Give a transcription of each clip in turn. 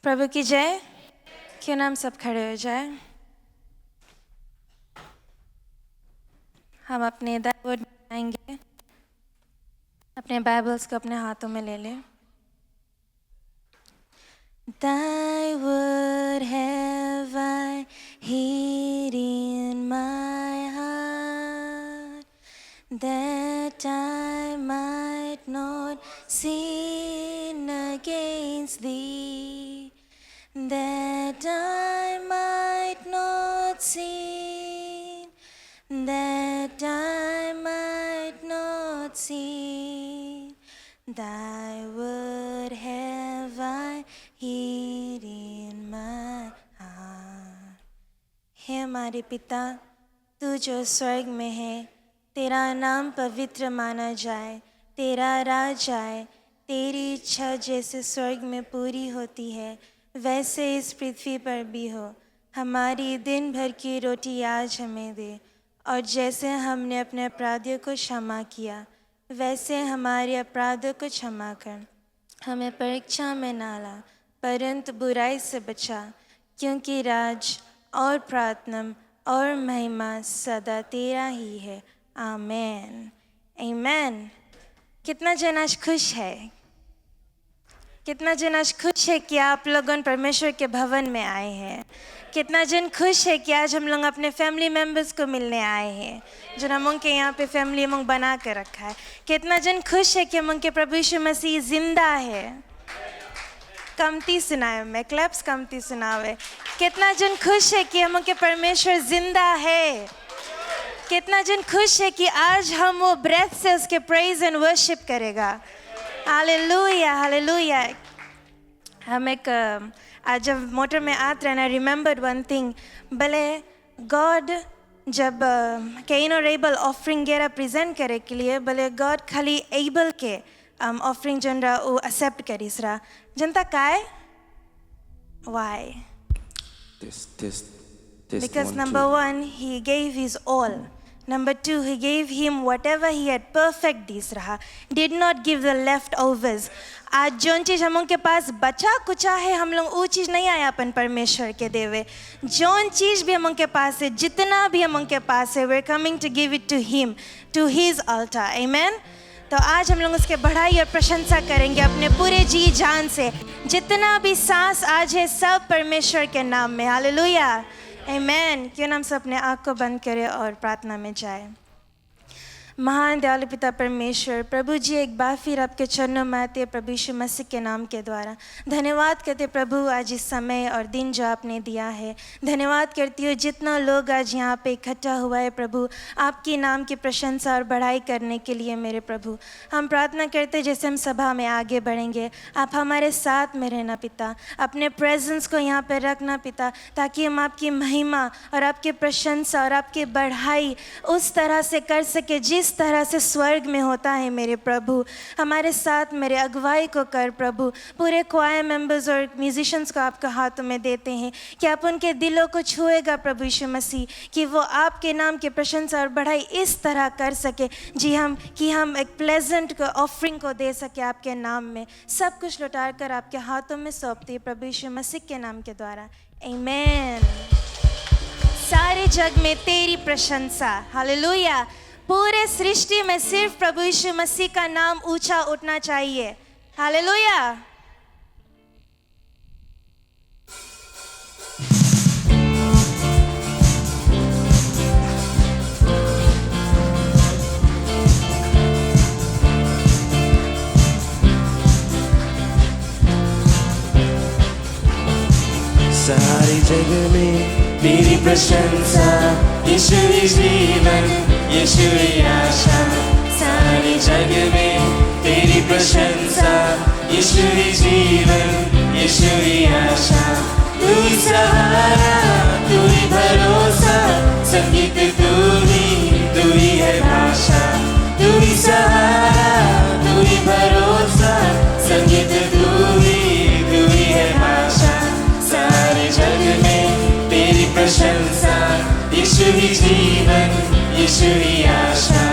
प्रभु की जय। क्यों ना हम सब खड़े हो जाए। हम अपने वर्ड आएंगे, अपने बाइबल्स को अपने हाथों में ले लें। Thy word have I hid in my heart, that I might not sin against thee, that I might not sin, that I might not sin. Thy word have I hid in my heart. हे हमारे पिता, तू जो स्वर्ग में है, तेरा नाम पवित्र माना जाए, तेरा राज आए, तेरी इच्छा जैसे स्वर्ग में पूरी होती है वैसे इस पृथ्वी पर भी हो। हमारी दिन भर की रोटी आज हमें दे, और जैसे हमने अपने अपराधियों को क्षमा किया वैसे हमारे अपराधों को क्षमा कर। हमें परीक्षा में ना ला, परंतु बुराई से बचा, क्योंकि राज और प्रार्थना और महिमा सदा तेरा ही है। आमेन आमेन। कितना जन आज खुश है? कितना जन आज खुश है कि आप लोगों परमेश्वर के भवन में आए हैं? कितना जन खुश है कि आज हम लोग अपने फैमिली मेंबर्स को मिलने आए हैं, जो हम उनके यहाँ पे फैमिली हम बना के रखा है? कितना जन खुश है कि हम उनके प्रभु यीशु मसीह जिंदा है? कमती सुनाए मैं क्लैप्स कमती सुनावे। कितना जन खुश है कि हम उनके परमेश्वर जिंदा है? कितना जन खुश है कि आज हम वो ब्रेथ से उसके प्रेज एंड वर्शिप करेगा? Hallelujah hallelujah. हम एक आज जब मोटर में आते रहे, आई रिमेंबर्ड वन थिंग। भले गॉड जब कैन और एबल ऑफरिंग गेरा प्रेजेंट करे के लिए, भले गॉड खाली एबल के ऑफरिंग जन रहा वो एक्सेप्ट करीस रहा। जनता काय? Why? Because number one, he gave his all. Number two, he gave him whatever he had perfect this रहा, did not give the leftovers. आज जोन चीज़ हम उनके पास बचा कुचा है, हम लोग वो चीज़ नहीं आया अपन परमेश्वर के देवे। जोन चीज़ भी हम उनके पास है, जितना भी हम उनके पास है, we're coming to give it to him, to his altar. Amen. तो आज हम लोग उसके बढ़ाई और प्रशंसा करेंगे अपने पूरे जी जान से। जितना भी सांस आज है सब परमेश्वर के नाम में। Hallelujah amen. क्यों ना हम सब अपने आँख को बंद करें और प्रार्थना में जाए। महान दयालु पिता परमेश्वर, प्रभु जी एक बार फिर आपके चरणों में आते प्रभु यीशु मसीह के नाम के द्वारा धन्यवाद करते प्रभु आज इस समय और दिन जो आपने दिया है। धन्यवाद करती हूँ जितना लोग आज यहाँ पे इकट्ठा हुआ है प्रभु, आपके नाम की प्रशंसा और बढ़ाई करने के लिए। मेरे प्रभु हम प्रार्थना करते जैसे हम सभा में आगे बढ़ेंगे, आप हमारे साथ में रहना पिता, अपने प्रेजेंस को यहाँ पर रखना पिता, ताकि हम आपकी महिमा और आपकी प्रशंसा और आपकी बढ़ाई उस तरह से कर सके जिस तरह से स्वर्ग में होता है। मेरे प्रभु हमारे साथ मेरे अगुवाई को कर प्रभु। पूरे क्वायर मेंबर्स और म्यूजिशियंस को आपके हाथों में देते हैं कि आप उनके दिलों को छुएगा प्रभु यीशु मसीह, कि वो आपके नाम की प्रशंसा और बढ़ाई इस तरह कर सके जी हम एक प्लेजेंट ऑफरिंग को दे सके आपके नाम में। सब कुछ लौटा कर आपके हाथों में सौंपते हैं प्रभु यीशु मसीह के नाम के द्वारा। आमीन। सारे जग में तेरी प्रशंसा। हालेलुया। पूरे सृष्टि में सिर्फ प्रभु यीशु मसीह का नाम ऊंचा उठना चाहिए। हालेलुया। सारे जग में तेरी प्रशंसा, यीशु ही जीवन, यीशु ही आशा। सारे जग में तेरी प्रशंसा, यीशु ही जीवन, यीशु ही आशा। तू ही सहारा, तू ही भरोसा, संगीत तू ही है भाषा। तू ही सहारा, तू ही भरोसा, संगीत तू ही है भाषा। सारे जग में तेरी प्रशंसा, यीशु ही जीवन, यीशु ही आशा।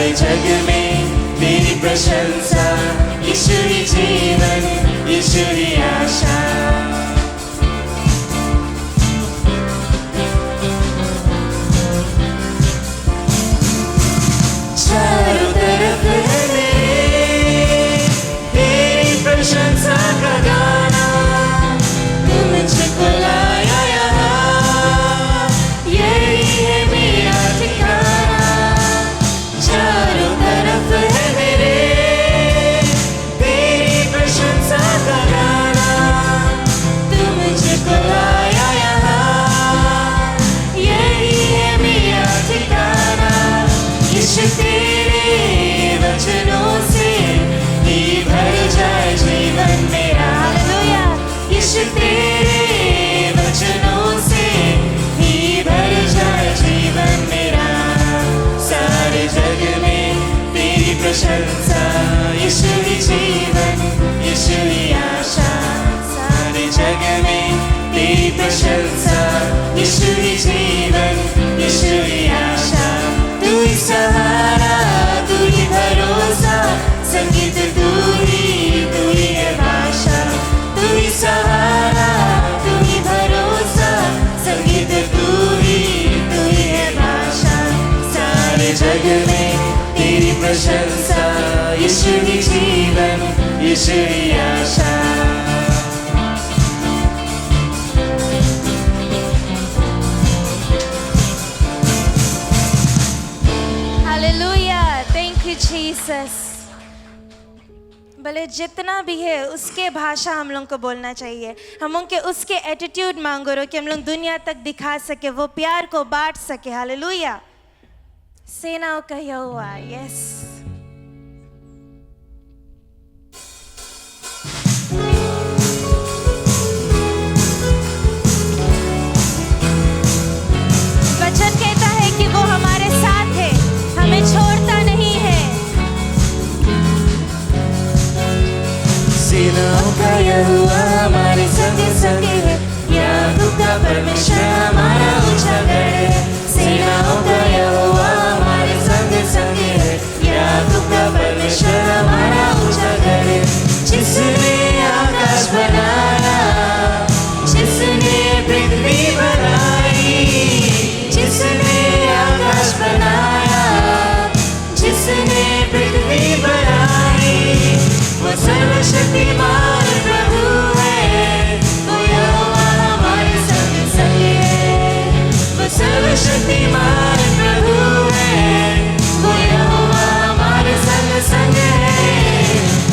सारे जग में तेरी प्रशंसा, यीशु ही जीवन, यीशु ही आशा। चारों तरफ है मेरे तेरी प्रशंसा का गाना, तू मुझको लाया यहाँ, यही है मेरा ठिकाना। चारों तरफ है मेरे तेरी प्रशंसा का गाना, तू मुझको लाया यहाँ, यही है मेरा ठिकाना। यीशु तेरे वचनों से ही भर जाए जीवन मेरा, हालेलुया। यीशु तेरे वचनों से ही भर जाए जीवन मेरा। सारे जग में तेरी प्रशंसा, यीशु ही जीवन, यीशु ही आशा। सारे जग में तेरी प्रशंसा, यीशु ही जीवन, यीशु ही आशा। तू ही सहारा, तू ही भरोसा, संगीत तू ही है भाषा। तू ही सहारा, तू ही भरोसा, संगीत तू ही है भाषा। सारे जग में तेरी प्रशंसा, यीशु ही जीवन, यीशु ही आशा। Hallelujah. Thank you, Jesus. भले जितना भी है उसके भाषा हम लोग को बोलना चाहिए। हम उनके उसके एटीट्यूड मांगो रो कि हम लोग दुनिया तक दिखा सके, वो प्यार को बांट सके। हालेलुया। सेनाओं का यहोवा, यस। वचन कहता है कि वो हमारे साथ है, हमें छोड़ता नहीं है। सेनाओं का यहोवा हमारे संग संग है, याकूब का परमेश्वर हमारा ऊंचा गढ़ है। सेनाओं का यहोवा हमारे संग संग है, याकूब का परमेश्वर हमारा ऊंचा गढ़ है। जिसने आकाश बनाया, जिसने पृथ्वी बनाई, जिसने आकाश बनाया, जिसने पृथ्वी बनाई, वो सर्वशक्तिमान प्रभु है। वो यहोवा हमारे संग संग है, वो सर्वशक्तिमान प्रभु है। वो यहोवा हमारे संग संग है।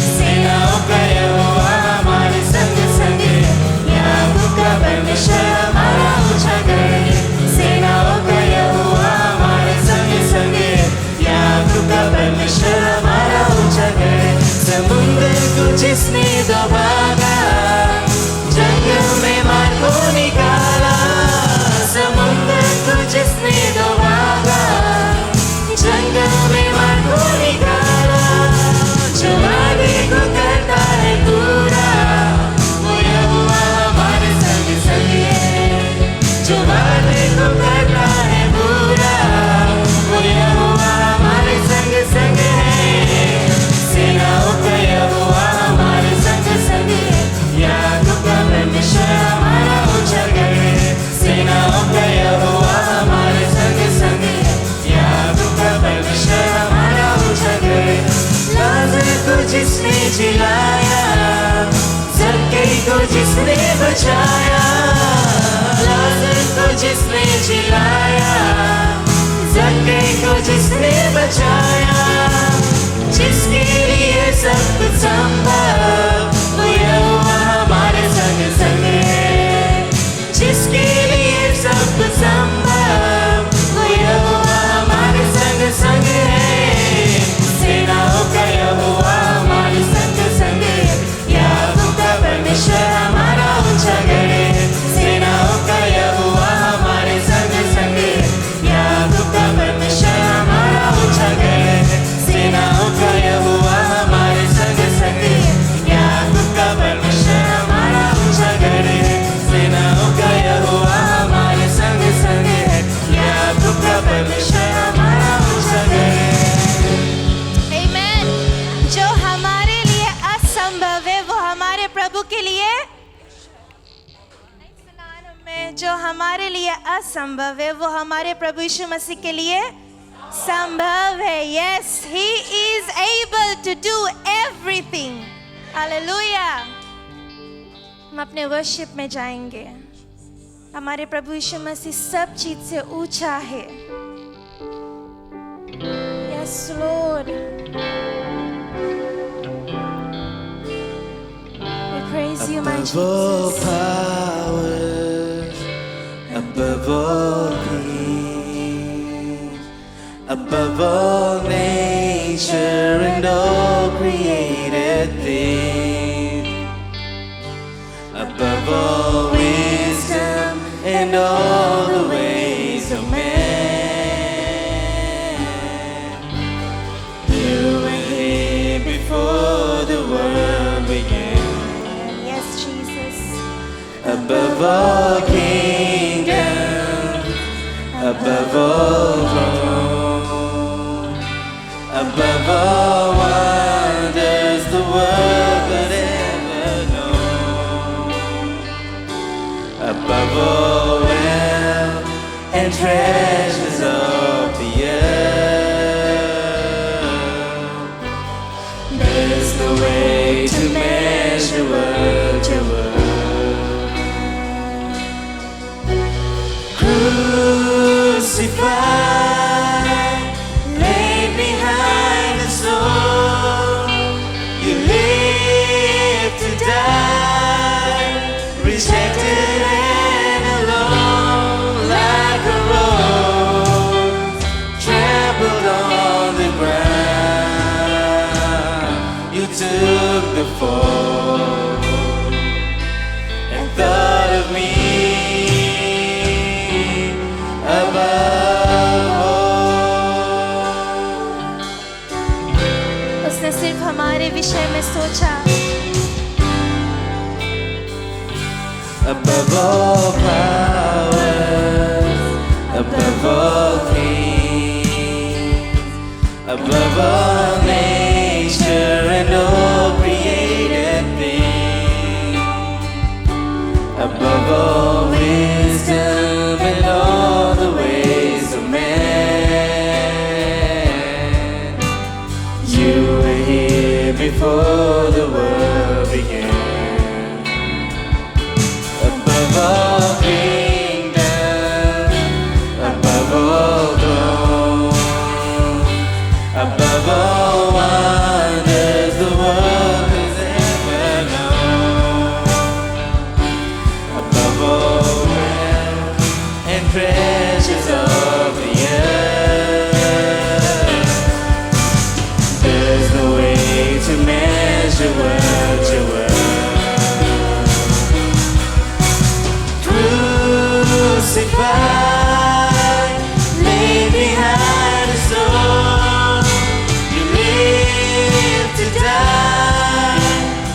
सेनाओं का यहोवा हमारे संग संग है, याकूब का परमेश्वर हमारा ऊंचा गढ़ है। सेनाओं का यहोवा हमारे संग संग है, याकूब का परमेश्वर हमारा ऊंचा गढ़ है। समुद्र को जिसने दबागा, जंगल में मार को निकाला। समुद्र को जिसने दबागा, जंगल में मार को निकाला। जो वादे को करता है पूरा, वो यहोवा हमारे संग संग है। जो वादे को करता है पूरा, वो यहोवा हमारे संग संग है। सेनाओं का यहोवा हमारे संग संग है, याकूब का परमेश्वर हमारा ऊंचा गढ़ है। सेनाओं का यहोवा हमारे संग संग है, याकूब का परमेश्वर हमारा ऊंचा गढ़ है। लाजर को जिसने जिलाया, ज़क्कई को जिसने बचाया। लाजर को जिसने जिलाया, ज़क्कई को जिसने बचाया। जिसके लिए सब कुछ संभव, वो यहोवा हमारे संग संग है। जिसके लिए सब कुछ संभव, वो यहोवा हमारे संग संग है। सेनाओं का यहोवा हमारे संग संग है, याकूब का परमेश्वर हमारा ऊंचा गढ़ है। सेनाओं का यहोवा हमारे संग संग है, याकूब का परमेश्वर हमारा ऊंचा गढ़ है। असंभव है वो हमारे प्रभु यीशु मसीह के लिए संभव है. Yes, he is able to do everything. Hallelujah. हम अपने वर्शिप में जाएंगे. हमारे प्रभु यीशु मसीह सब चीज से ऊंचा है. Yes, Lord. We praise you, my Above all Jesus. powers, above all things, above all nature and all created things, above all wisdom and all the ways of man, you were here before the world began. Yes, Jesus. Above all kingdoms, above all thrones, above all wonders the world could ever know, above all wealth and treasures of the earth, there's no way to measure what you were. Crucified, laid behind the stone, you lived to die, rejected and alone, like a rose trampled on the ground. You took the fall and thought of me above all. उसने सिर्फ हमारे विषय में सोचा. Above all powers, above all kings, above all nature and all created things, above all wisdom and all the ways of man, you were here before the world began. Above all kingdoms, above all thrones, above all wonders the world has ever known, above all wealth and treasures of the earth, there's no way to measure what you were. Crucified, laid behind the stone, you lived to die,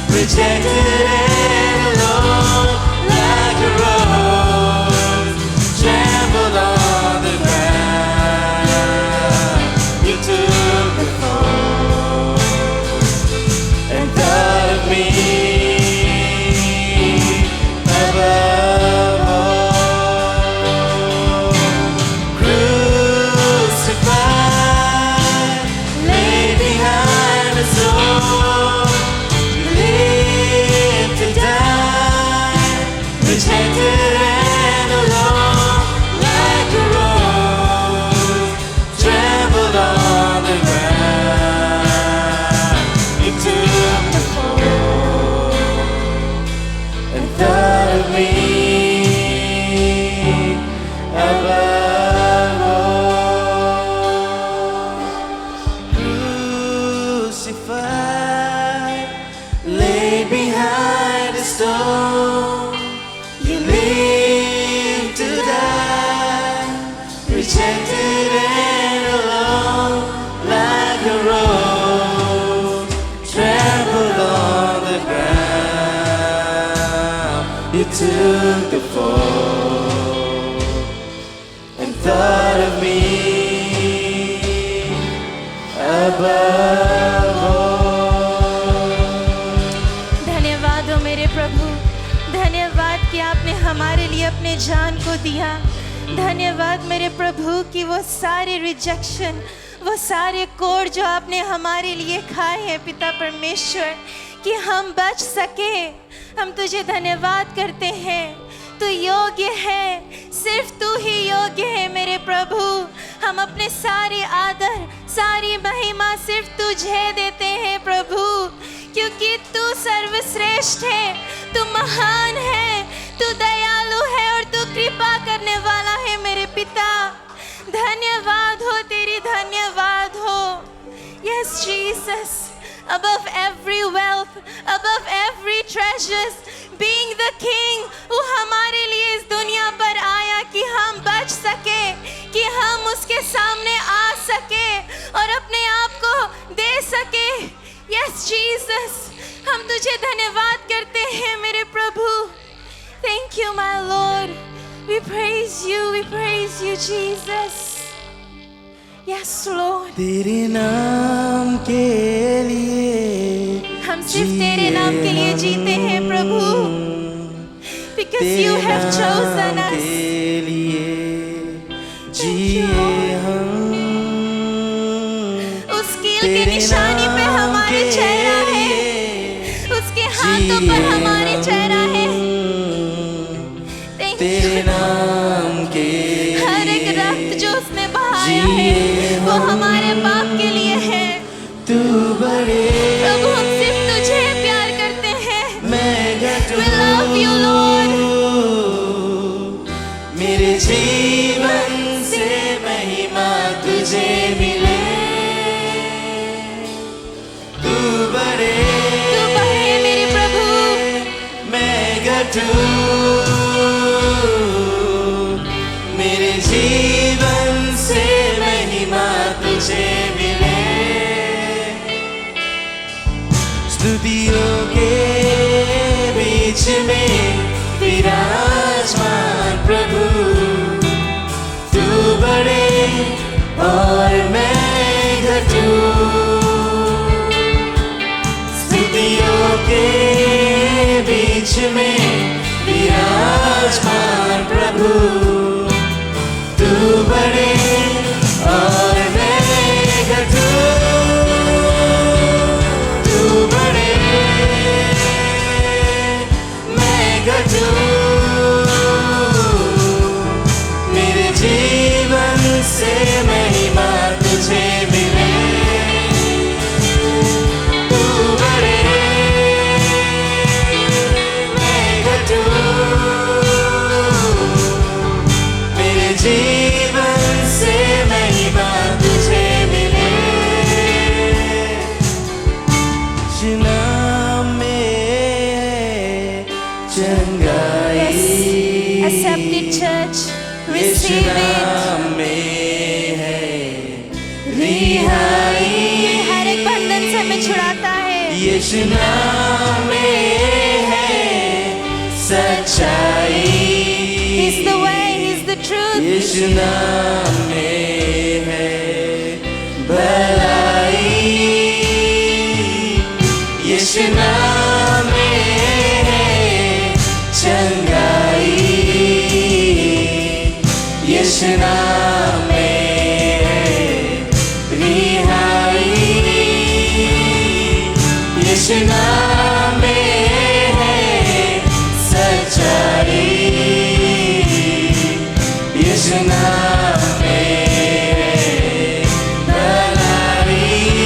rejected and alone, like a rose trampled on the ground. You took the fall and thought of me above all. Crucified, laid behind the stone, you lived to die, rejected and alone, like a rose trampled on the ground. You took the fall and thought of me above all. Crucified, laid behind a stone, you lived to die, rejected and alone, like a rose trampled on the ground. You took the fall and thought of me above all. धन्यवाद हो मेरे प्रभु. धन्यवाद कि आपने हमारे लिए अपने जान को दिया. धन्यवाद मेरे प्रभु कि वो सारे रिजेक्शन, वो सारे कोड़ जो आपने हमारे लिए खाए हैं पिता परमेश्वर, कि हम बच सके। हम तुझे धन्यवाद करते हैं। तू योग्य है, सिर्फ तू ही योग्य है मेरे प्रभु। हम अपने सारी आदर, सारी महिमा सिर्फ तुझे देते हैं प्रभु, क्योंकि तू सर्वश्रेष्ठ है, तू महान है, तू दयालु है और तू कृपा करने वाला है मेरे पिता। धन्यवाद हो तेरी, धन्यवाद हो। Yes Jesus, above every wealth, above every treasures, being the king, वो हमारे लिए इस दुनिया पर आया कि हम बच सके, कि हम उसके सामने आ सके और अपने आप को दे सके। यस जीसस, हम तुझे धन्यवाद करते हैं मेरे प्रभु। Thank you my Lord, we praise you Jesus। Yes Lord, तेरे नाम के लिए हम सिर्फ तेरे नाम के लिए जीते हैं प्रभु, because you have chosen us। के लिए जिए हम, उस कील के निशानी पे हमारे चेहरा है, उसके हाथों पर हमारे चेहरा है। Thank तेरे you। नाम के हर एक रक्त जो उसने बहाया है वो हमारे पाप के लिए है। तू बड़े प्रभु, हम सिर्फ तुझे प्यार करते हैं। मैं घटूं, We love you Lord। मेरे जीवन से महिमा तुझे मिले। तू बड़े मेरे प्रभु, मैं घटूं, मेरे जीवन से महिमा तुझे मिले। स्तुतियों के बीच में विराजमान प्रभु, तू बड़े और मैं घटूं। स्तुतियों के बीच में विराजमान प्रभु, तू बड़े और मैं घटूं। तू बड़े, मैं घटूं, मेरे जीवन से महिमा तुझे मिले। तू बड़े, मैं घटूं, मेरे जीवन से महिमा तुझे मिले। नाम में है चंगाई, accept it church, receive it। नाम में है रिहाई, ये हर एक बंधन से हमें छुड़ाता है। यीशु नाम में है सच्चाई, He's the way, He's the truth। यीशु नाम में है भलाई, यीशु नाम में है चंगाई, यीशु नाम में है रिहाई, यीशु नाम में है सच्चाई, यीशु नाम में है भलाई।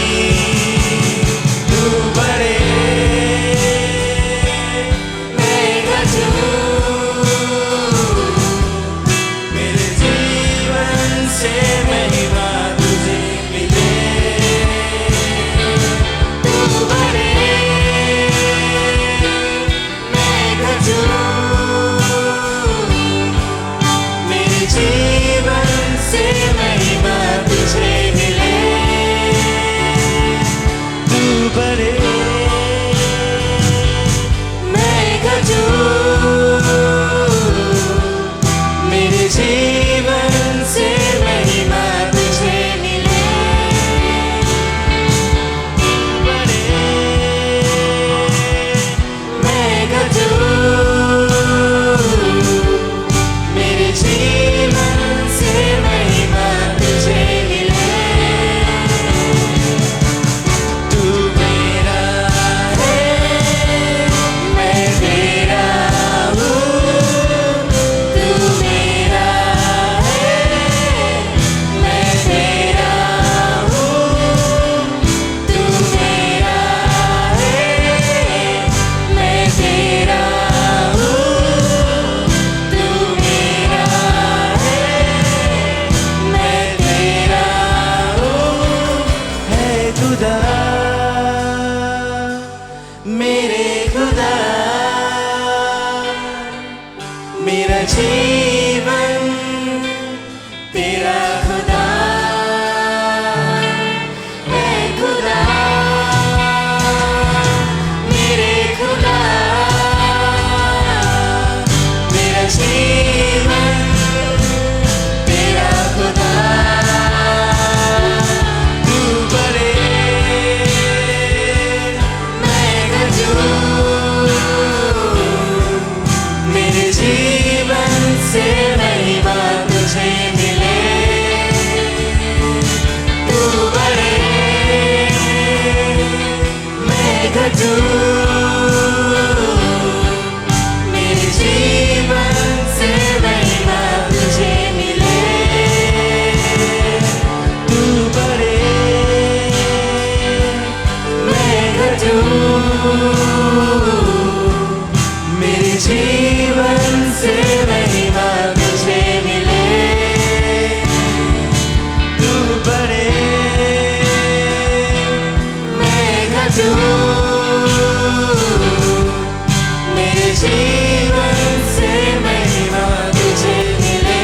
खुदा, मेरे खुदा, मेरा जीवन तेरा खुदा है खुदा, मेरे खुदा, मेरा जीवन तेरा खुदा। तू बड़े मैं गजू, मेरे जीवन से महिमा तुझे मिले। तू बड़े मैं गजू, मेरे जीवन से महिमा तुझे मिले। तू बड़े मैं गजू, मेरे जीवन से महिमा तुझे मिले। तू बड़े मैं गजू, मेरे जीवन से महिमा तुझे मिले।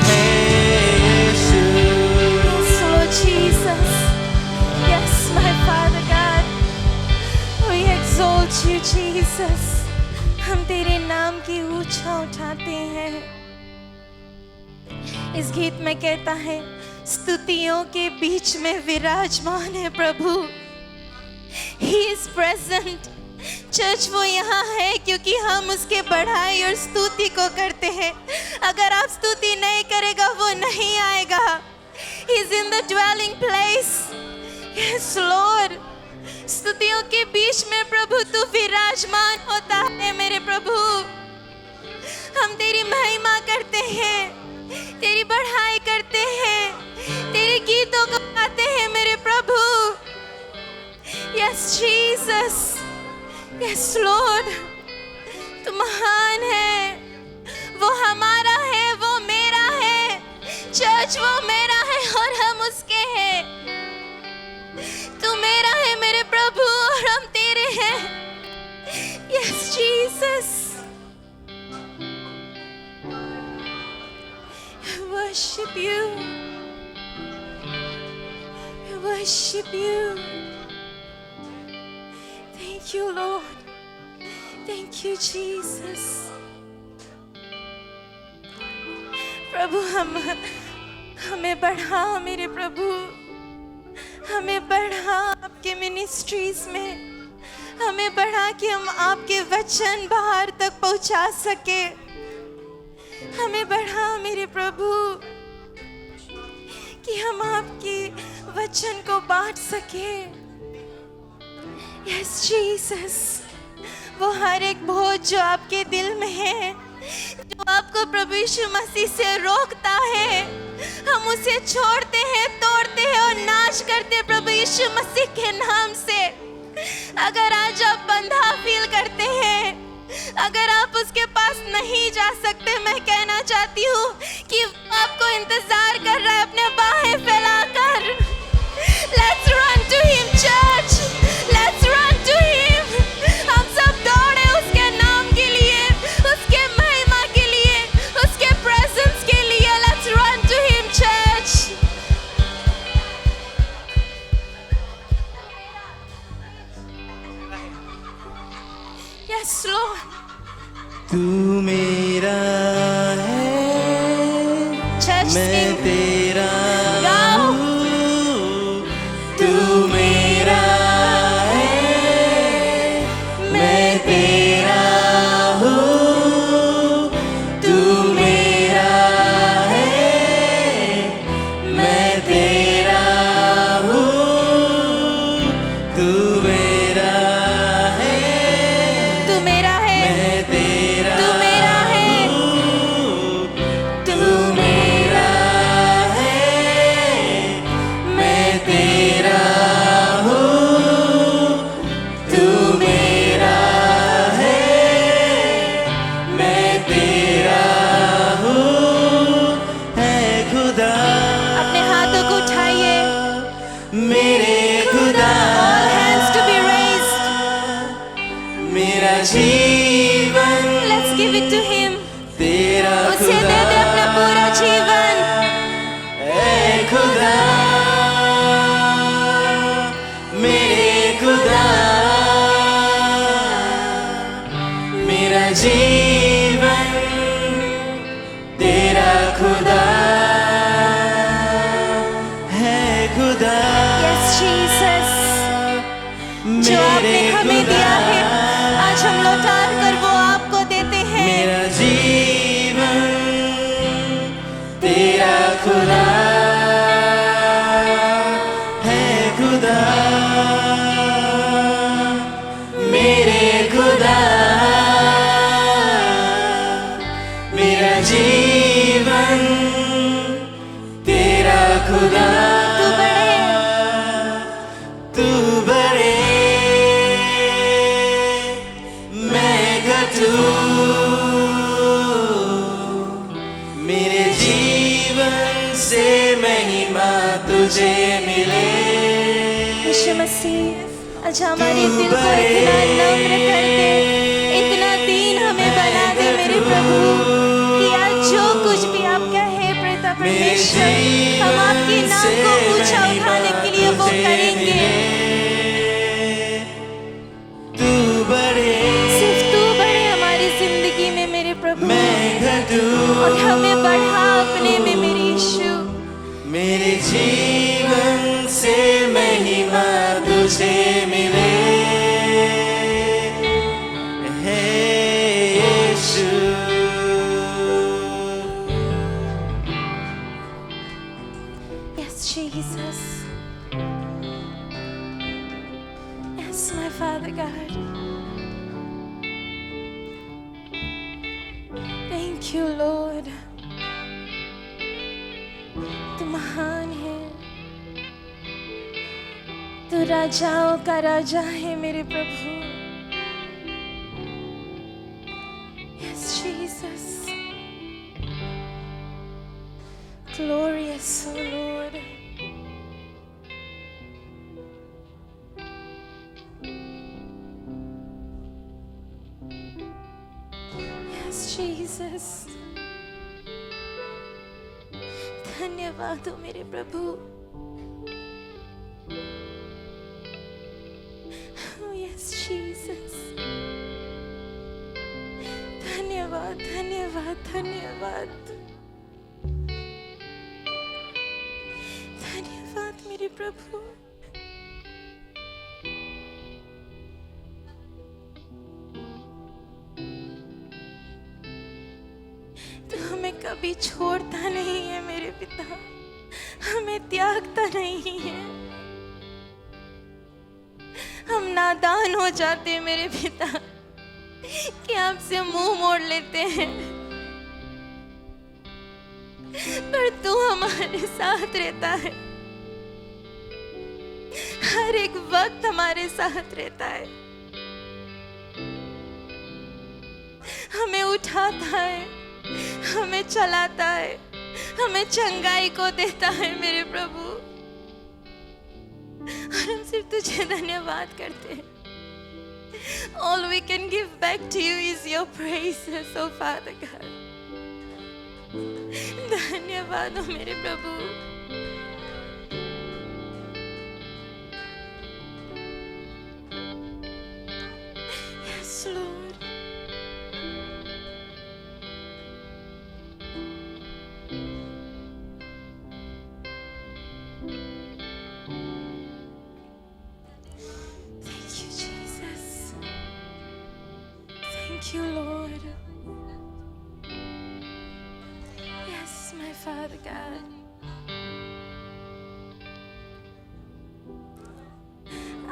हे यीशु, Yes, Lord Jesus. Yes, my Father God. We exalt you, Jesus. हम तेरे नाम की ऊंचा उठाते हैं। इस गीत में कहता है, स्तुतियों के बीच में विराजमान है प्रभु। He is present. चर्च वो यहाँ है क्योंकि हम उसके बढ़ाई और स्तुति को करते हैं। अगर आप स्तुति नहीं करेगा वो नहीं आएगा। He is in the dwelling place. Yes, Lord. स्तुतियों के बीच में प्रभु तू विराजमान होता है मेरे प्रभु। हम तेरी महिमा करते हैं, तेरी बढ़ाई करते हैं, तेरे गीतों को गाते हैं मेरे प्रभु। Yes, Jesus. Yes, Lord. तू महान है, वो हमारा है, वो मेरा है। चर्च वो मेरा है और हम उसके हैं। तू मेरा है मेरे प्रभु और हम तेरे हैं। Yes, Jesus. I worship you. I worship you. Thank you, Lord. Thank you, Jesus. प्रभु हमें बढ़ा मेरे प्रभु, हमें बढ़ा आपके मिनिस्ट्रीज में, हमें बढ़ा कि हम आपके वचन बाहर तक पहुंचा सके। हमें बढ़ा मेरे प्रभु कि हम आपके वचन को बांट सके। यस जीसस, वो हर एक बोझ जो आपके दिल में है, जो आपको प्रभु यीशु मसीह से रोकता है, हम उसे छोड़ते हैं, तोड़ते हैं और नाश करते हैं प्रभु यीशु मसीह के नाम से। अगर आज आप बंधा फील करते हैं, अगर आप उसके पास नहीं जा सकते, मैं कहना चाहती हूँ कि आपको इंतजार कर रहा है अपने बाहें फैलाकर। Let's run to him, church. Let's run to him. हम सब दौड़े उसके नाम के लिए, उसके महिमा के लिए, उसके presence के लिए। Let's run to him, church. Yes, Lord. तू मेरा है, Church, मैं sing. तेरा Go. हूँ। तू मेरा है, मैं तेरा हूँ। तू मेरा है, मैं तेरा हूँ। तू मेरा है, तू मेरा है, मैं तेरा तू मेरा है, हूँ। मेरे खुदा, All hands to be raised. मेरा जीवन Let's give it to Him. तेरा उसे दे खुदा, दे अपना पूरा जीवन. ऐ खुदा, मेरे खुदा, मेरा जीवन तेरा खुदा है खुदा, Yes, Jesus. जो आपने हमें दिया है, आज हम लौटा कर वो आपको देते हैं. मेरा जीवन तेरा खुदा है खुदा, मेरे खुदा, मेरा जीवन तेरा खुदा. तू बड़े, तू बड़े, मैं घटू, मेरे जीवन से महिमा तुझे मिले. यीशु मसीह, आज हमारे दिल को इतना नम्र कर दे, इतना दीन हमें बना दे मेरे प्रभु, कि आज जो कुछ भी आप कहे पिता परमेश्वर, हम आपके नाम को ऊंचा उठाने के लिए वो करेंगे. तू बड़े, सिर्फ तू बड़े हमारी जिंदगी में मेरे प्रभु, मैं घटू, और हमें बढ़ा अपने में मेरे यीशु. मेरे जीवन से महिमा तुझे मिले. हे यीशु, Yes, Jesus. Yes, my Father God. Thank you, Lord. तू महान है, तू राजाओं का राजा है मेरे प्रभु. Yes, Jesus. Glorious, oh Lord. Yes, Jesus. धन्यवाद हो मेरे प्रभु. Oh, yes, Jesus. धन्यवाद, धन्यवाद, धन्यवाद. धन्यवाद मेरे प्रभु. तू हमें कभी छोड़ता नहीं है मेरे पिता, हमें त्यागता नहीं है. हम नादान हो जाते हैं मेरे पिता, कि आपसे मुंह मोड़ लेते हैं, पर तू हमारे साथ रहता है, हर एक वक्त हमारे साथ रहता है. हमें उठाता है, हमें चलाता है, हमें चंगाई को देता है मेरे प्रभु. और हम सिर्फ तुझे धन्यवाद करते हैं. All we can give back to you is your praises, oh Father God. धन्यवाद हो मेरे प्रभु. Yes, Lord. Thank you, Jesus. Thank you, Lord. Yes, my Father God.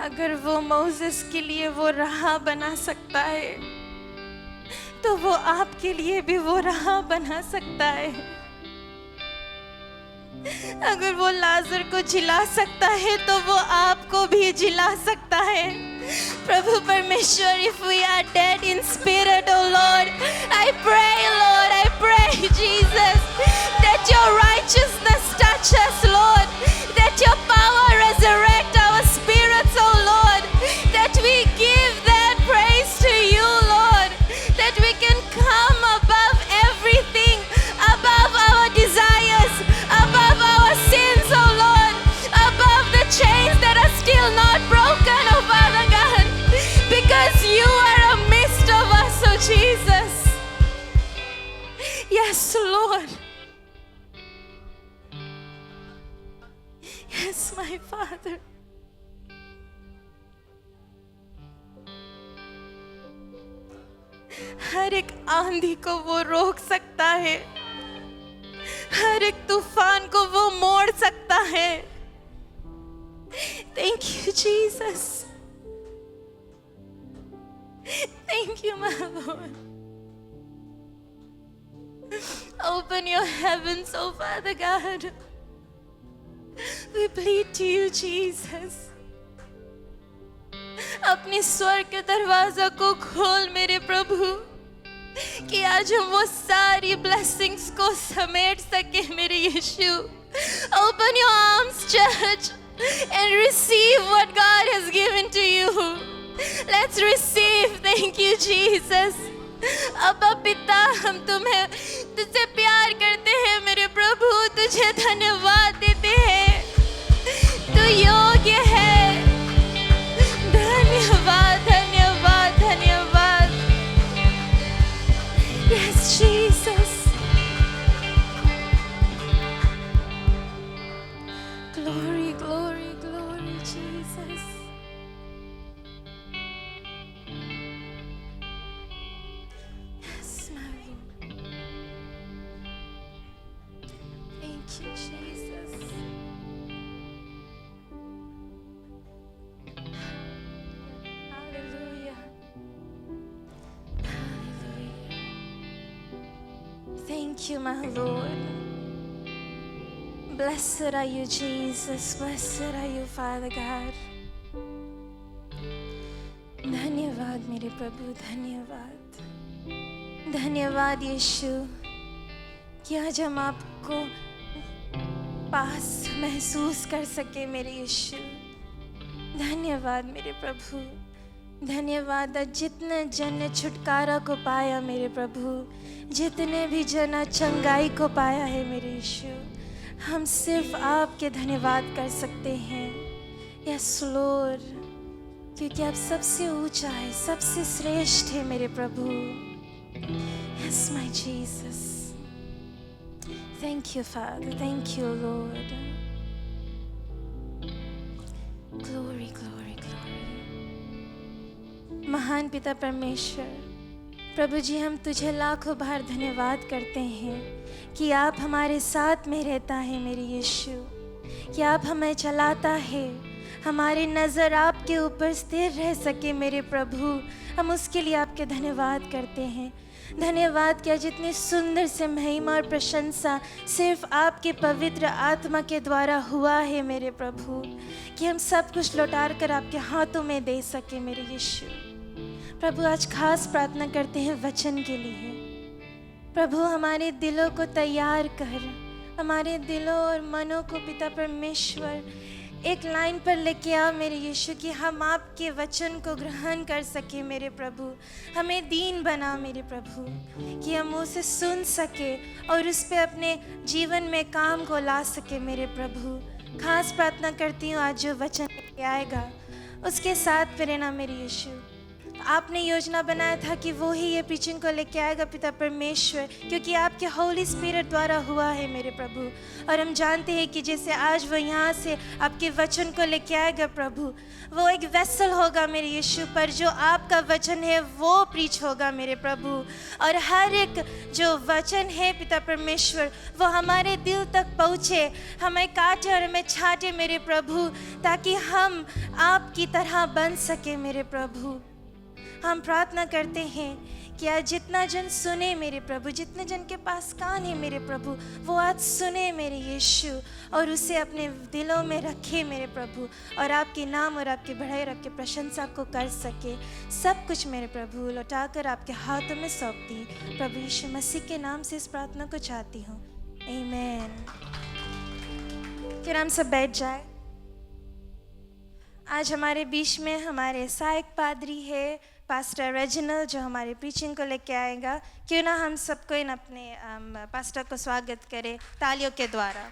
अगर वो मोसेस के लिए वो राह बना सकता है, तो वो आपके लिए भी वो राह बना सकता है. अगर वो लाजर को जिला सकता है, तो वो आपको भी जिला सकता है. प्रभु परमेश्वर, if we are dead in spirit, oh Lord, I pray, Lord, I pray, Jesus, that your righteousness touch us, Lord, that your power resurrect still not broken, oh Father God, because you are amidst of us, oh Jesus. Yes, Lord. Yes, my Father. हर एक आंधी को वो रोक सकता है, हर एक तूफान को वो मोड़ सकता है. Thank you, Jesus. Thank you, my Lord. Open your heavens, oh Father God. We plead to you, Jesus. अपने स्वर्ग के दरवाजा को खोल मेरे प्रभु, कि आज हम वो सारी ब्लेसिंग्स को समेट सके मेरे यीशु. Open your arms, church, and receive what God has given to you. Let's receive. Thank you, Jesus. अब्बा पिता, हम तुम्हें तुझसे प्यार करते हैं मेरे प्रभु, तुझे धन्यवाद देते हैं. तू योग्य है. धन्यवाद, धन्यवाद, धन्यवाद. Yes, Jesus. Glory, glory, glory, Jesus. Yes, my Lord. Thank you, Jesus. Hallelujah. Hallelujah. Thank you, my Lord. Blessed are you, Jesus. Blessed are you, Father God. धन्यवाद मेरे प्रभु, धन्यवाद. धन्यवाद यीशु कि आज हम आपको पास महसूस कर सके मेरे यीशु. धन्यवाद मेरे प्रभु. धन्यवाद. जितने जन ने छुटकारा को पाया मेरे प्रभु, जितने भी जन चंगाई को पाया है मेरे यीशु, हम सिर्फ आपके धन्यवाद कर सकते हैं. यस लॉर्ड, क्योंकि आप सबसे ऊंचा है, सबसे श्रेष्ठ है मेरे प्रभु. Yes my Jesus. Thank you father. Thank you lord. Glory glory glory. महान पिता परमेश्वर, प्रभु जी, हम तुझे लाखों बार धन्यवाद करते हैं कि आप हमारे साथ में रहता है मेरे यीशु, कि आप हमें चलाता है, हमारी नज़र आपके ऊपर स्थिर रह सके मेरे प्रभु. हम उसके लिए आपके धन्यवाद करते हैं. धन्यवाद कि जितनी सुंदर से महिमा और प्रशंसा सिर्फ आपके पवित्र आत्मा के द्वारा हुआ है मेरे प्रभु, कि हम सब कुछ लौटा कर आपके हाथों में दे सके मेरे यीशु. प्रभु, आज खास प्रार्थना करते हैं वचन के लिए. प्रभु, हमारे दिलों को तैयार कर, हमारे दिलों और मनों को पिता परमेश्वर एक लाइन पर लेके आ मेरे यीशु, कि हम आपके वचन को ग्रहण कर सके मेरे प्रभु. हमें दीन बना मेरे प्रभु, कि हम उसे सुन सके और उस पे अपने जीवन में काम को ला सके मेरे प्रभु. खास प्रार्थना करती हूँ आज जो वचन लेके आएगा उसके साथ प्रेरणा मेरे यीशु. आपने योजना बनाया था कि वो ही ये प्रीचिंग को लेके आएगा पिता परमेश्वर, क्योंकि आपके होली स्पिरिट द्वारा हुआ है मेरे प्रभु. और हम जानते हैं कि जैसे आज वो यहाँ से आपके वचन को लेके आएगा प्रभु, वो एक वेसल होगा मेरे यीशु, पर जो आपका वचन है वो प्रीच होगा मेरे प्रभु. और हर एक जो वचन है पिता परमेश्वर, वो हमारे दिल तक पहुँचे, हमें काटे और हमें छाटे मेरे प्रभु, ताकि हम आपकी तरह बन सके मेरे प्रभु. हम प्रार्थना करते हैं कि आज जितना जन सुने मेरे प्रभु, जितने जन के पास कान है मेरे प्रभु, वो आज सुने मेरे यीशु और उसे अपने दिलों में रखे मेरे प्रभु, और आपके नाम और आपके बढ़ाई और आपके प्रशंसा को कर सके. सब कुछ मेरे प्रभु लौटाकर आपके हाथों में सौंप दी. प्रभु यीशु मसीह के नाम से इस प्रार्थना को चाहती हूँ. आमीन. फिर हम सब बैठ जाए. आज हमारे बीच में हमारे सहायक पादरी है पास्टर रेजिनल, जो हमारे प्रीचिंग को लेके आएगा. क्यों ना हम सबको इन अपने पास्टर को स्वागत करें तालियों के द्वारा.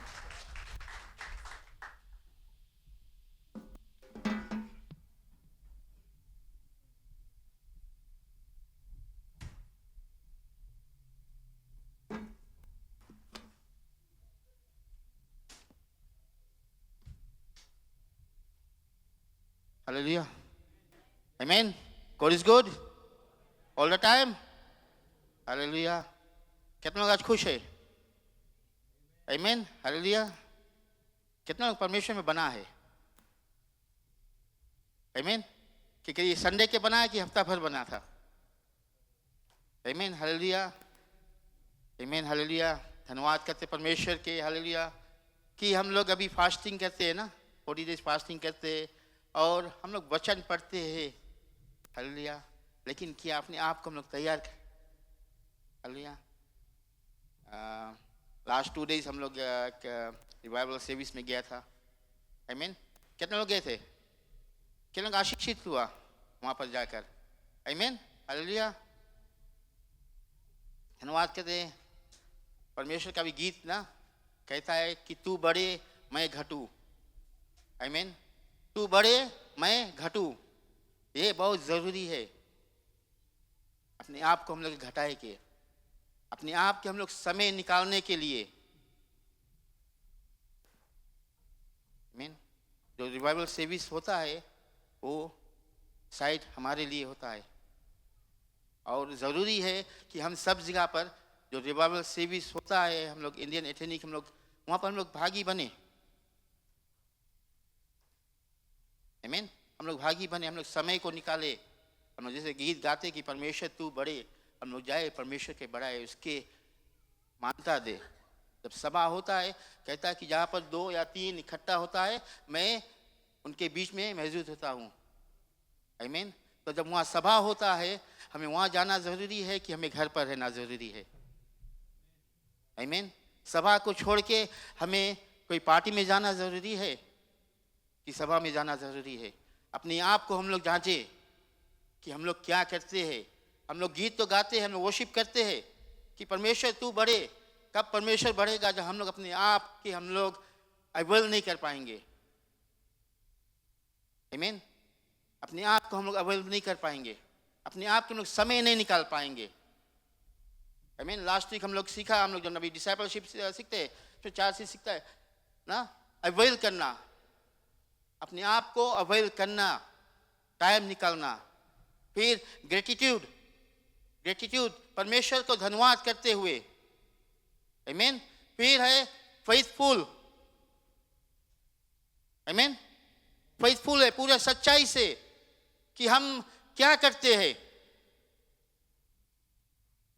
Hallelujah. Amen. God is good all the time. Hallelujah. कितने लोग आज खुश है? Amen. Hallelujah. कितने लोग परमेश्वर में बना है? Amen. कि ये संडे के बना है कि हफ्ता भर बना था? Amen. Hallelujah. Amen. Hallelujah. धन्यवाद करते परमेश्वर के. Hallelujah. कि हम लोग अभी फास्टिंग करते हैं ना, 40 डेज फास्टिंग करते हैं और हम लोग वचन पढ़ते हैं. हालेलुया. लेकिन क्या अपने आप को हम लोग तैयार कर? हालेलुया. लास्ट 2 डेज हम लोग रिवाइवल सर्विस में गया था. आमीन. कितने लोग गए थे? कितने लोग आशीषित हुआ वहाँ पर जाकर? आमीन. हालेलुया. धन्यवाद कहते हैं. परमेश्वर का भी गीत ना कहता है कि तू बढ़े मैं घटूं. आमीन. तू बढ़े मैं घटूं. ये बहुत जरूरी है. अपने आप को हम लोग घटाए के, अपने आप के हम लोग समय निकालने के लिए. आमीन. जो रिवाइवल सर्विस होता है वो शायद हमारे लिए होता है और ज़रूरी है कि हम सब जगह पर जो रिवाइवल सर्विस होता है, हम लोग इंडियन एथनिक, हम लोग वहाँ पर हम लोग भागी बने. आमीन. हम लोग भागी बने, हम लोग समय को निकाले. हम लोग जैसे गीत गाते कि परमेश्वर तू बड़े, हम लोग जाए परमेश्वर के बढ़ाए, उसके मानता दे. जब सभा होता है कहता है कि जहाँ पर 2 या 3 इकट्ठा होता है मैं उनके बीच में मौजूद होता हूँ. आमीन. तो जब वहाँ सभा होता है हमें वहाँ जाना ज़रूरी है कि हमें घर पर रहना ज़रूरी है. आमीन. सभा को छोड़ के हमें कोई पार्टी में जाना ज़रूरी है कि सभा में जाना ज़रूरी है? अपने आप को हम लोग जांचे कि हम लोग क्या करते हैं. हम लोग गीत तो गाते हैं, हम लोग वर्शिप करते हैं कि परमेश्वर तू बढ़े. कब परमेश्वर बढ़ेगा? जब हम लोग अपने आप के हम लोग अवेल नहीं कर पाएंगे. आमीन. अपने आप को हम लोग अवेल नहीं कर पाएंगे, अपने आप के हम लोग समय नहीं निकाल पाएंगे. आमीन. लास्ट वीक हम लोग सीखा, हम लोग जब अभी डिसाइपलशिप सीखते हैं फिर 4 से सीखता है ना, अवेल करना, अपने आप को अवेल करना, टाइम निकालना. फिर ग्रेटिट्यूड, ग्रेटिट्यूड परमेश्वर को धन्यवाद करते हुए. आमीन. फिर है फेथफुल. आमीन. फेथफुल है पूरे सच्चाई से कि हम क्या करते हैं.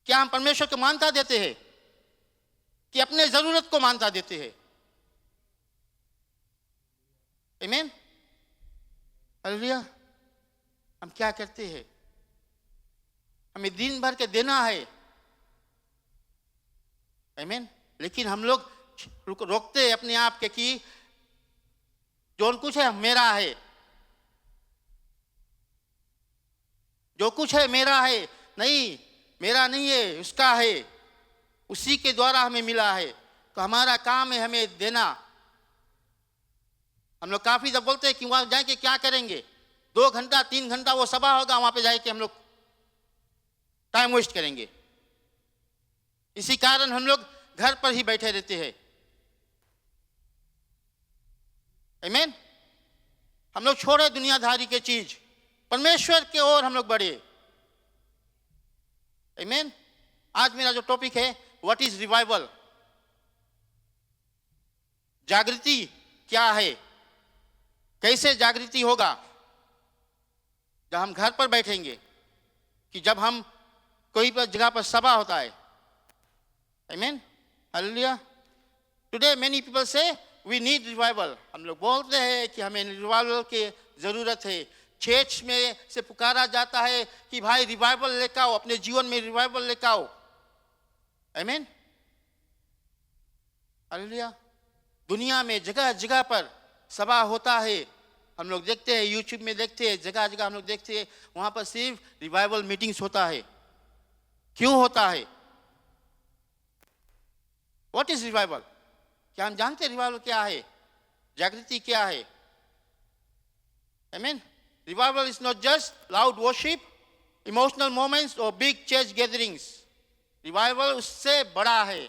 क्या हम परमेश्वर को मानता देते हैं कि अपने जरूरत को मानता देते हैं? आमीन. हालेलुया. हम क्या करते हैं? हमें दिन भर के देना है. आमीन. लेकिन हम लोग रोकते हैं अपने आप के कि जो कुछ है मेरा है, जो कुछ है मेरा है. नहीं, मेरा नहीं है, उसका है. उसी के द्वारा हमें मिला है. तो हमारा काम है हमें देना. हम लोग काफी जब बोलते हैं कि वहां जाके क्या करेंगे, 2 घंटा 3 घंटा वो सभा होगा, वहां पे जाके हम लोग टाइम वेस्ट करेंगे. इसी कारण हम लोग घर पर ही बैठे रहते हैं. आमीन. हम लोग छोड़े दुनियादारी के चीज, परमेश्वर के ओर हम लोग बढ़े. आमीन. आज मेरा जो टॉपिक है, व्हाट इज रिवाइवल. जागृति क्या है, कैसे जागृति होगा? जब हम घर पर बैठेंगे, कि जब हम कोई पर जगह पर सभा होता है. आमीन. हालेलुया. टुडे मेनी पीपल से वी नीड रिवाइवल. हम लोग बोलते हैं कि हमें रिवाइवल की जरूरत है. चर्च में से पुकारा जाता है कि भाई रिवाइवल लेकर आओ, अपने जीवन में रिवाइवल लेकर आओ. आमीन. हालेलुया. दुनिया में जगह जगह पर सभा होता है. हम लोग देखते हैं, यूट्यूब में देखते हैं, जगह जगह हम लोग देखते हैं, वहां पर सिर्फ रिवाइवल मीटिंग्स होता है. क्यों होता है? What is revival? क्या हम जानते हैं रिवाइवल क्या है? जागृति क्या है? आमीन. Revival is not just loud worship, emotional moments or big church gatherings. Revival उससे बड़ा है.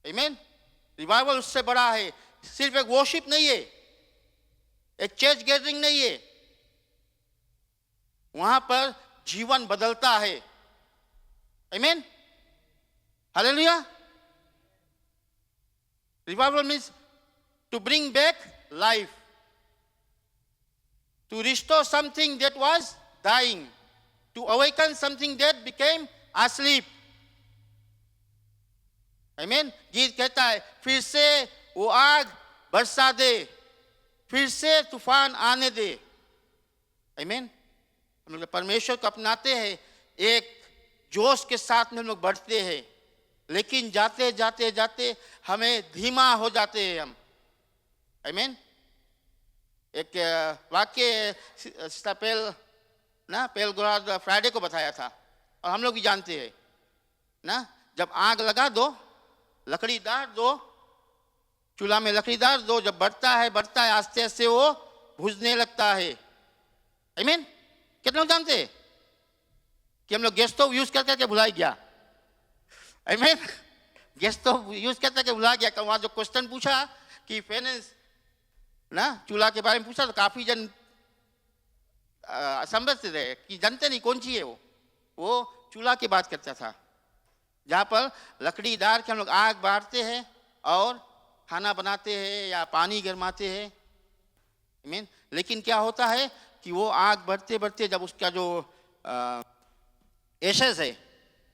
Amen. Revival उससे बड़ा है. सिर्फ एक worship नहीं है. एक चर्च गैदरिंग नहीं है, वहां पर जीवन बदलता है। आमीन, hallelujah. Revival means to bring back life, to restore something that was dying, to awaken something that became asleep. Amen. गीत कहता है फिर से वो आग बरसा दे, फिर से तूफान आने दे। Amen. हम लोग परमेश्वर को अपनाते हैं, एक जोश के साथ में हम लोग बढ़ते हैं, लेकिन जाते जाते जाते हमें धीमा हो जाते हैं हम। Amen. एक वाक्य पेल गुराद फ्राइडे को बताया था, और हम लोग भी जानते हैं ना, जब आग लगा दो, लकड़ी डाल दो, चूल्हा में लकड़ी डाल दो, जब बढ़ता है आस्ते आस्ते वो बुझने लगता है। आमीन। कितने लोग जानते हैं कि हम लोग गैस स्टोव यूज करके भुला गया। आमीन। गैस स्टोव यूज करके भुला गया। वहां जो क्वेश्चन पूछा कि फाइनेंस ना, चूल्हा के बारे में पूछा तो काफी जन समझते थे कि जानते नहीं कौन सी है वो चूल्हा की बात करता था, जहाँ पर लकड़ी डाल के हम लोग आग बारते हैं और खाना बनाते हैं या पानी गरमाते हैं। मीन लेकिन क्या होता है कि वो आग बढ़ते बढ़ते जब उसका जो एशेस है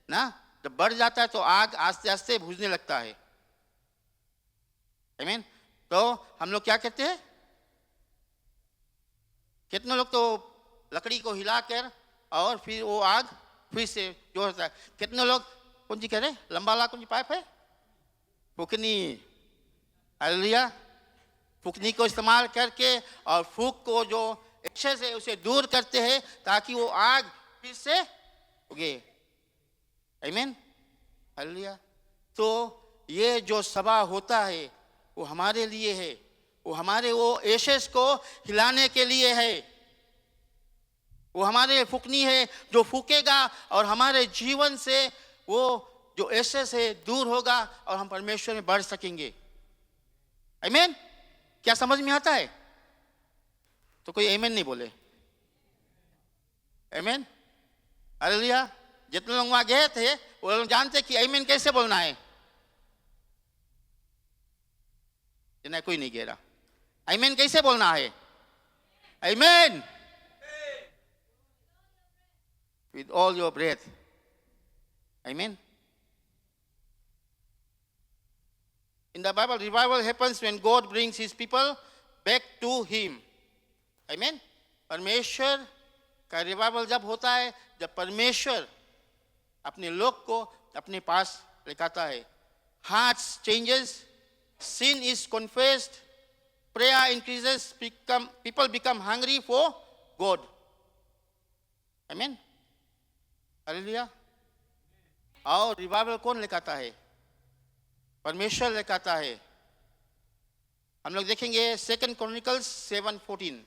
ना, जब बढ़ जाता है तो आग आस्ते आस्ते बुझने लगता है। मीन तो हम लोग क्या कहते हैं, कितने लोग तो लकड़ी को हिलाकर और फिर वो आग फिर से जो होता है, कितने लोग कौन सी कह रहे, लंबा वाला कौन सी पाइप है, फूकनी। हालेलुया। फूकनी को इस्तेमाल करके और फूक को जो अच्छे से उसे दूर करते हैं ताकि वो आग फिर से उगे। आमीन, हालेलुया। तो ये जो सभा होता है वो हमारे लिए है, वो हमारे वो एशेस को हिलाने के लिए है, वो हमारे फूकनी है जो फूकेगा और हमारे जीवन से वो जो एशेस है दूर होगा और हम परमेश्वर में बढ़ सकेंगे। आमीन। क्या समझ में आता है? तो कोई आमीन नहीं बोले। आमीन, हालेलुया। जितने लोग वहां गए थे वो लोग जानते कि आमीन कैसे बोलना है। कोई नहीं कह रहा आमीन कैसे बोलना है। आमीन with all your breath. Amen. In the Bible, revival happens when God brings his people back to him. Amen. परमेश्वर का रिवाइवल जब होता है जब परमेश्वर अपने लोग को अपने पास लेकर है। Hearts changes, sin is confessed, prayer increases, people become hungry for God. Amen. Hallelujah. और रिवाइवल कौन लेकर है? परमेश्वर लेकर है। हम लोग देखेंगे 2 Chronicles 7:14।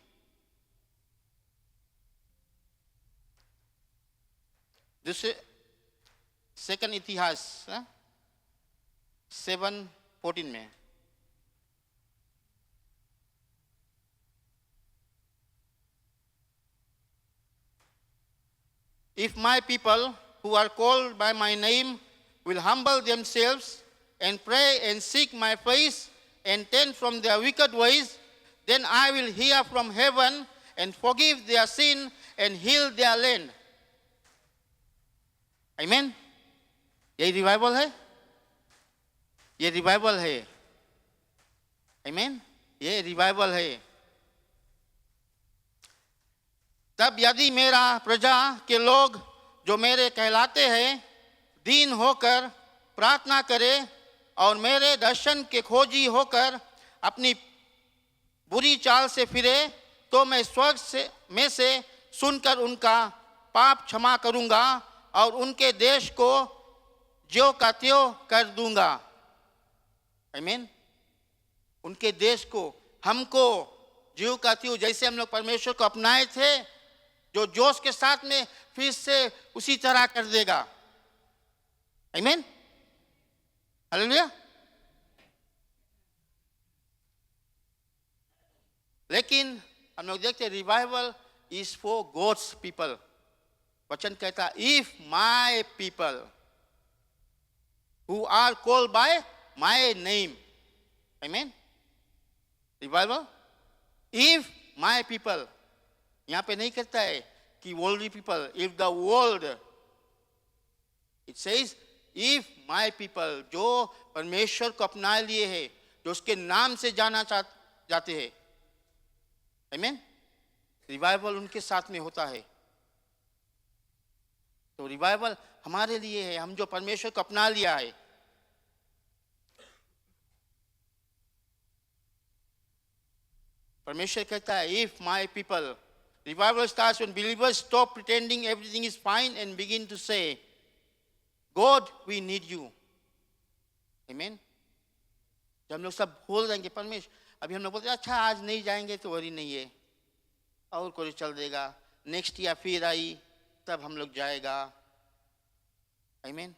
दूसरे 2 इतिहास 7:14 में If my people who are called by my name will humble themselves and pray and seek my face and turn from their wicked ways, then I will hear from heaven and forgive their sin and heal their land. Amen. ये revival है, ये revival है। Amen. ये revival है। तब यदि मेरा प्रजा के लोग जो मेरे कहलाते हैं दीन होकर प्रार्थना करे और मेरे दर्शन के खोजी होकर अपनी बुरी चाल से फिरे, तो मैं स्वर्ग में से सुनकर उनका पाप क्षमा करूंगा और उनके देश को ज्यों का त्यों कर दूंगा। आमीन। उनके देश को, हमको ज्यों का त्यों, जैसे हम लोग परमेश्वर को अपनाए थे, जो जोश के साथ में फिर से उसी तरह कर देगा। आमीन, हालेलुया। लेकिन हम लोग देखते revival is for God's people. वचन कहता if my people who are called by my name. आमीन. रिवाइवल इफ माय पीपल, यहां पे नहीं कहता है कि worldly people. If the world, it says if my people, जो परमेश्वर को अपना लिए है, जो उसके नाम से जाना जाते हैं. आमीन. रिवाइवल उनके साथ में होता है. तो रिवाइवल हमारे लिए है, हम जो परमेश्वर को अपना लिया है. परमेश्वर कहता है if my people. Revival starts when believers stop pretending everything is fine and begin to say God we need you. आमीन. जब हम लोग सब बोल देंगे परमेश्वर, अभी हम लोग बोलते हैं अच्छा आज नहीं जाएंगे तो वरी नहीं है, और कोई चल देगा, नेक्स्ट ईयर फिर आई तब हम लोग जाएगा. आमीन.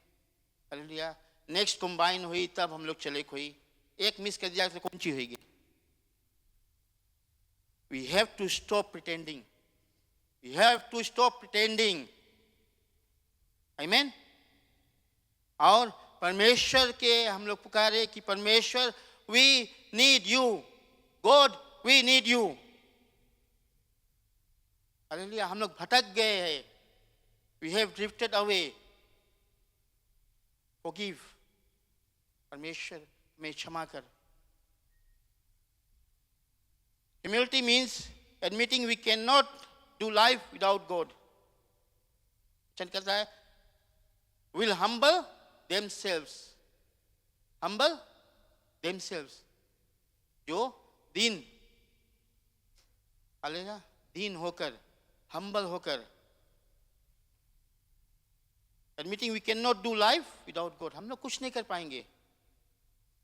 हालेलुया. नेक्स्ट कंबाइन हुई तब हम लोग चले. कोई एक मिस कर दिया तो कौन सी होगी. We have to stop pretending. We have to stop pretending. Amen. और परमेश्वर के हम लोग पुकारे कि परमेश्वर we need you. God we need you. Hallelujah. हम लोग भटक गए हैं. We have drifted away. Forgive. परमेश्वर में क्षमा कर. Humility means admitting we cannot do life without God. वचन कहता है will humble themselves. Humble themselves. जो दीन, हालेलुया, दीन होकर, humble होकर. Admitting we cannot do life without God. हम लोग कुछ नहीं कर पाएंगे.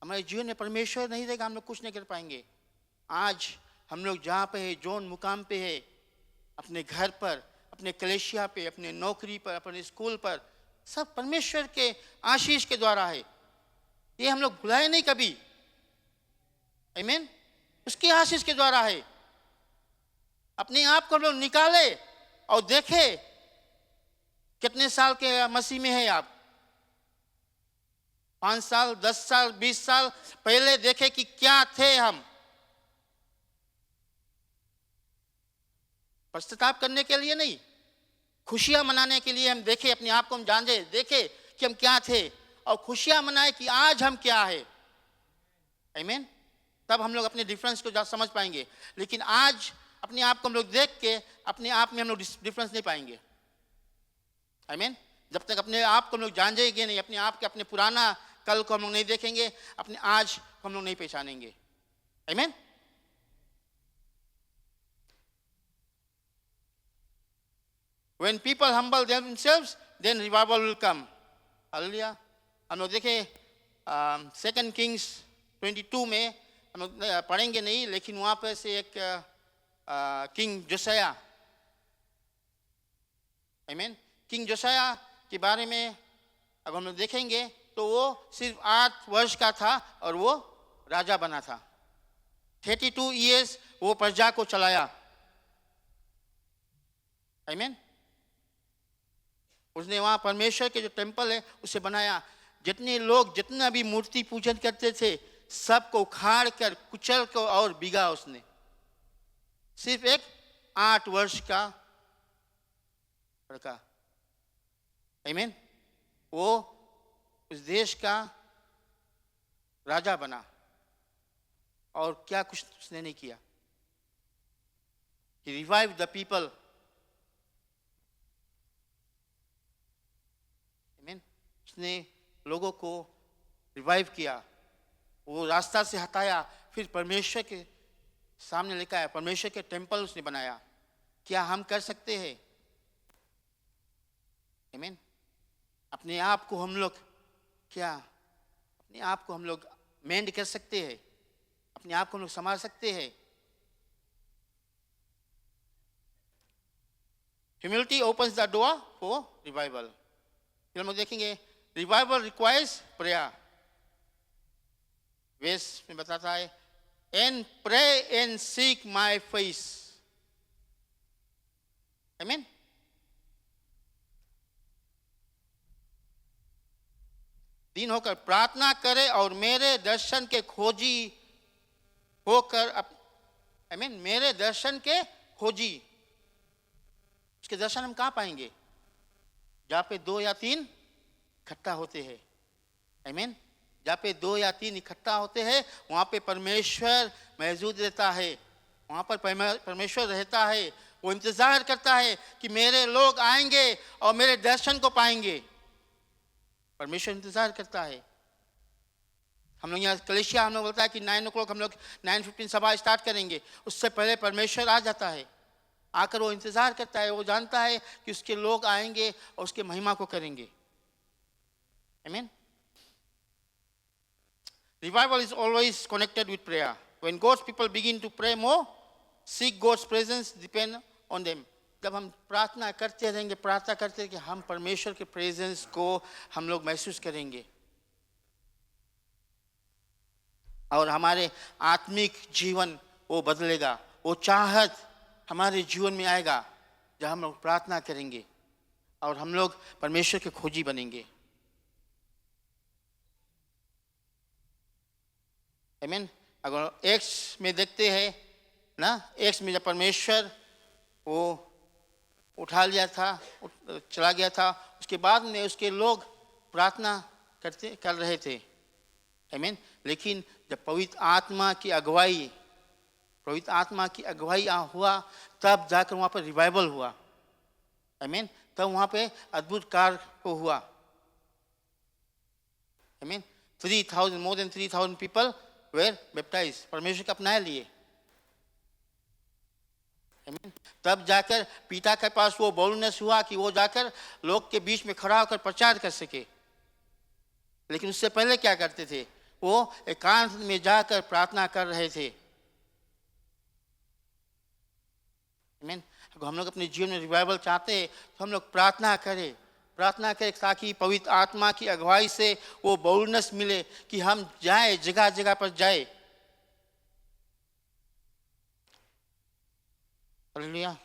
हमारे जीवन में परमेश्वर नहीं रहेगा, हम लोग कुछ नहीं कर पाएंगे. आज हम लोग जहाँ पे है, जोन मुकाम पे है, अपने घर पर, अपने कलेशिया पे, अपने नौकरी पर, अपने स्कूल पर, सब परमेश्वर के आशीष के द्वारा है. ये हम लोग भुलाए नहीं कभी. आमीन. उसकी आशीष के द्वारा है. अपने आप को लोग निकाले और देखे कितने साल के मसीह में है आप. 5 साल, 10 साल, 20 साल पहले देखे कि क्या थे हम. पश्चाताप करने के लिए नहीं, खुशियां मनाने के लिए हम देखे, अपने आप को हम जाने, देखे कि हम क्या थे और खुशियां मनाए कि आज हम क्या है. आमीन. तब हम लोग अपने डिफरेंस को समझ पाएंगे. लेकिन आज अपने आप को हम लोग देख के अपने आप में हम लोग डिफरेंस नहीं पाएंगे. आमीन. जब तक अपने आप को हम लोग जानेंगे नहीं, अपने आप के, अपने पुराना कल को हम लोग नहीं देखेंगे, अपने आज को हम लोग नहीं पहचानेंगे. आमीन. When people humble themselves, then revival will come. Hallelujah. हम लोग देखें 2 Kings 22 में, हम लोग पढ़ेंगे नहीं, लेकिन वहाँ पर से एक किंग जोसिया. आमीन. किंग जोसिया के बारे में अगर हम लोग देखेंगे तो वो सिर्फ 8 वर्ष का था और वो राजा बना था. 32 years वो प्रजा को चलाया. आमीन. उसने वहाँ परमेश्वर के जो टेम्पल है उसे बनाया. जितने लोग जितना भी मूर्ति पूजन करते थे सबको उखाड़ कर, कुचल कर और बिगा उसने. सिर्फ एक 8 वर्ष का लड़का. आमीन. वो उस देश का राजा बना और क्या कुछ उसने नहीं किया. He revived the people. उसने लोगों को रिवाइव किया, वो रास्ता से हटाया, फिर परमेश्वर के सामने लेकर आया. परमेश्वर के टेम्पल उसने बनाया. क्या हम कर सकते हैं? आमीन. अपने आप को हम लोग क्या, अपने आप को हम लोग मेंड कर सकते हैं? अपने आप को हम लोग संभाल सकते हैं? Humility opens the door for revival. फिर हम लोग देखेंगे revival requires prayer. वेस में बताता है and pray and seek my face. Amen. दिन होकर प्रार्थना करे और मेरे दर्शन के खोजी होकर आमीन, मेरे दर्शन के खोजी। उसके दर्शन हम कहाँ पाएंगे? जहाँ पे 2 या 3 इकट्ठा होते हैं। आमीन। जहाँ पे 2 या 3 इकट्ठा होते हैं वहाँ पे परमेश्वर मौजूद रहता है, वहाँ पर परमेश्वर रहता है। वो इंतजार करता है कि मेरे लोग आएंगे और मेरे दर्शन को पाएंगे। परमेश्वर इंतजार करता है। हम लोग यहाँ कलेशिया हम लोग बोलता है कि 9 o'clock हम लोग 9:15 सभा स्टार्ट करेंगे, उससे पहले परमेश्वर आ जाता है। आकर वो इंतजार करता है, वो जानता है कि उसके लोग आएंगे और उसके महिमा को करेंगे। आमीन। Revival is always connected with prayer. When God's people begin to pray more, seek God's presence, depend on them. जब हम प्रार्थना करते रहेंगे, प्रार्थना करते रहेंगे, हम परमेश्वर के प्रेजेंस को हम लोग महसूस करेंगे और हमारे आत्मिक जीवन वो बदलेगा। वो चाहत हमारे जीवन में आएगा जब हम लोग प्रार्थना करेंगे और हम लोग परमेश्वर के खोजी बनेंगे। आमीन। अगर एक्स में देखते हैं ना, एक्स में जब परमेश्वर वो उठा लिया था, चला गया था, उसके बाद में उसके लोग प्रार्थना कर रहे थे। आमीन। लेकिन जब पवित्र आत्मा की अगुवाई हुआ तब जाकर वहाँ पर रिवाइवल हुआ। आमीन। तब वहाँ पे अद्भुत कार्य को हुआ। आमीन। 3,000 more than 3,000 people were baptized। परमेश्वर का अपना लिए। आमीन। तब जाकर पिता के पास वो बोल्डनेस हुआ कि वो जाकर लोग के बीच में खड़ा होकर प्रचार कर सके। लेकिन उससे पहले क्या करते थे? वो एकांत में जाकर प्रार्थना कर रहे थे। आमीन। अगर हम लोग अपने जीवन में रिवाइवल चाहते हैं तो हम लोग प्रार्थना करें ताकि पवित्र आत्मा की अगुवाई से वो बोल्डनेस मिले कि हम जाए, जगह जगह पर जाए। Hallelujah.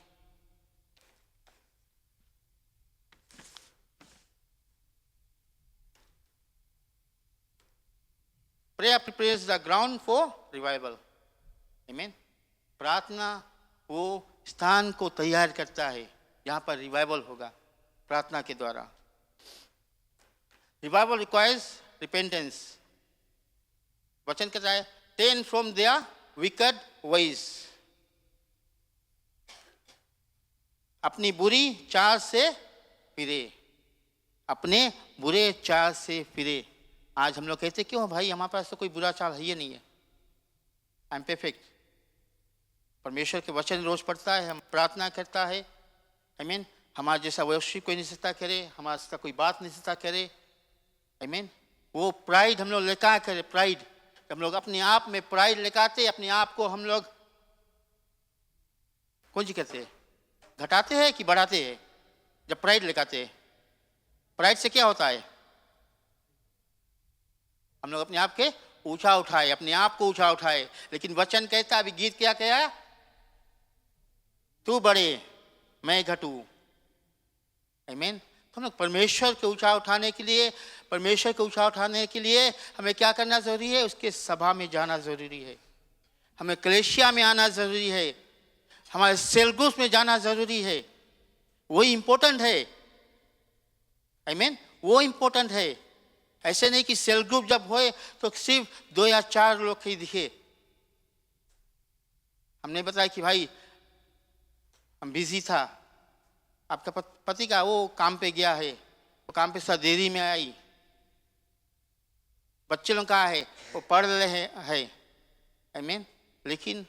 Prayer prepares the ground for revival. Amen. प्रार्थना वो स्थान को तैयार करता है जहाँ पर रिवाइवल होगा, प्रार्थना के द्वारा। Revival requires repentance. वचन कहता है turn from their wicked ways. अपनी बुरी चाल से फिरे, अपने बुरे चाल से फिरे। आज हम लोग कहते क्यों भाई, हमारे पास तो कोई बुरा चाल है ही नहीं है, आई एम परफेक्ट। परमेश्वर के वचन रोज पढ़ता है, हम प्रार्थना करता है। आमीन। हमारा जैसा वैश्विक कोई नहीं सकता करे, हमारा जैसा कोई बात नहीं सकता करे। आमीन। वो प्राइड हम लोग लेकर करे, प्राइड हम लोग अपने आप में प्राइड लेकाते, अपने आप को हम लोग कौन जी करते हैं, घटाते हैं कि बढ़ाते हैं? जब प्राइड लेकाते हैं, प्राइड से क्या होता है? हम लोग अपने आप के ऊंचा उठाए, अपने आप को ऊंचा उठाए। लेकिन वचन कहता है, अभी गीत क्या कहा, तू बढ़े मैं घटू। आमीन। तो हम लोग परमेश्वर के ऊंचा उठाने के लिए हमें क्या करना जरूरी है? उसके सभा में जाना जरूरी है, हमें कलेशिया में आना जरूरी है, हमारे सेल ग्रुप में जाना जरूरी है। वही इंपॉर्टेंट है। आमीन। वो इंपॉर्टेंट है। ऐसे नहीं कि सेल ग्रुप जब होए तो सिर्फ 2 या 4 लोग ही दिखे। हमने बताया कि भाई हम बिजी था, आपका पति का वो काम पे गया है, वो काम पे साथ देरी में आई, बच्चे लोग कहाँ है, वो पढ़ रहे हैं। आमीन। लेकिन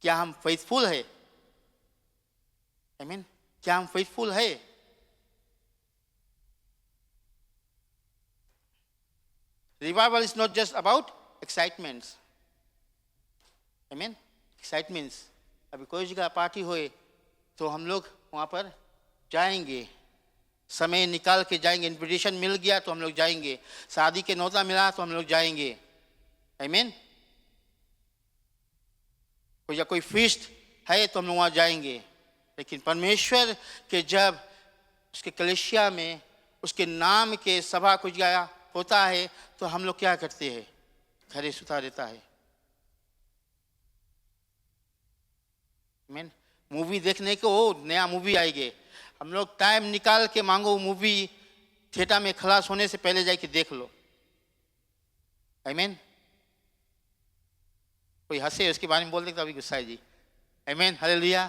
क्या हम फेथफुल है? आमीन। क्या हम फेथफुल है? Revival is not just about excitements. Amen. Excitements. अभी कोई जगह पार्टी होए तो हम लोग वहाँ पर जाएंगे, समय निकाल के जाएंगे। इन्विटेशन मिल गया तो हम लोग जाएंगे, शादी के न्योता मिला तो हम लोग जाएंगे। आमीन। या कोई फीस्ट है तो हम लोग वहाँ जाएंगे, लेकिन परमेश्वर के जब उसके कलीसिया में उसके नाम के सभा कुछ गया होता है तो हम लोग क्या करते हैं? घरे सुता देता है। आमीन। मूवी देखने को नया मूवी आएगी, हम लोग टाइम निकाल के मांगो मूवी थिएटर में खलास होने से पहले जाके देख लो। आमीन। कोई हंसे उसके बारे में बोल देता अभी गुस्सा है जी। आमीन। Hallelujah,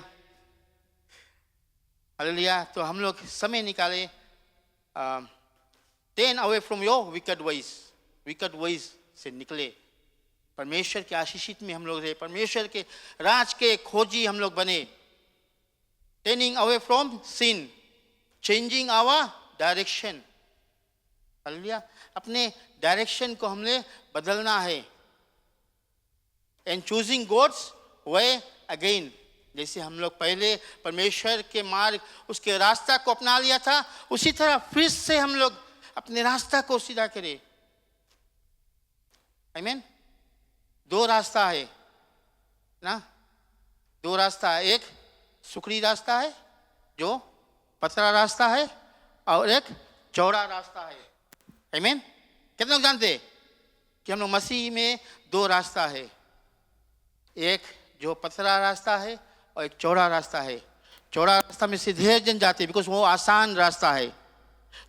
hallelujah. तो हम लोग समय निकाले, ten away from your wicket voice से निकले, परमेश्वर के आशीषित में हम लोग रहे, परमेश्वर के राज के खोजी हम लोग बने। Turning away from sin, changing our direction. Hallelujah. अपने डायरेक्शन को हमने बदलना है। And choosing God's way again, जैसे हम लोग पहले परमेश्वर के मार्ग उसके रास्ता को अपना लिया था, उसी तरह फिर से हम लोग अपने रास्ता को सीधा करें। आमीन। दो रास्ता है ना, दो रास्ता है, एक सुकड़ी रास्ता है जो पतला रास्ता है और एक चौड़ा रास्ता है। आमीन। कितने लोग जानते हैं कि हम लोग मसीह में दो रास्ता है, एक जो पतला रास्ता है और एक चौड़ा रास्ता है। चौड़ा रास्ता में सीधे जन जाते हैं बिकॉज वो आसान रास्ता है।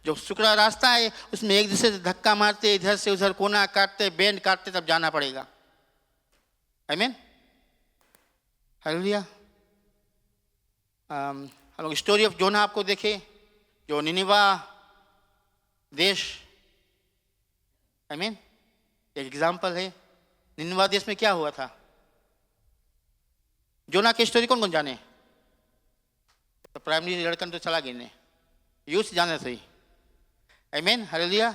जो सुकड़ा रास्ता है उसमें एक दूसरे से धक्का मारते, इधर से उधर कोना काटते, बेंड काटते, तब जाना पड़ेगा। आमीन। हालेलुया। हम लोग स्टोरी ऑफ जोना आपको देखे, जो निनिवा देश, आमीन, एक एग्जाम्पल है। निनिवा देश में क्या हुआ था? जोना की स्टोरी कौन कौन जाने? तो प्राइमरी लड़कन तो चला गए, यूथ जाना सही। आमीन। हालेलुया।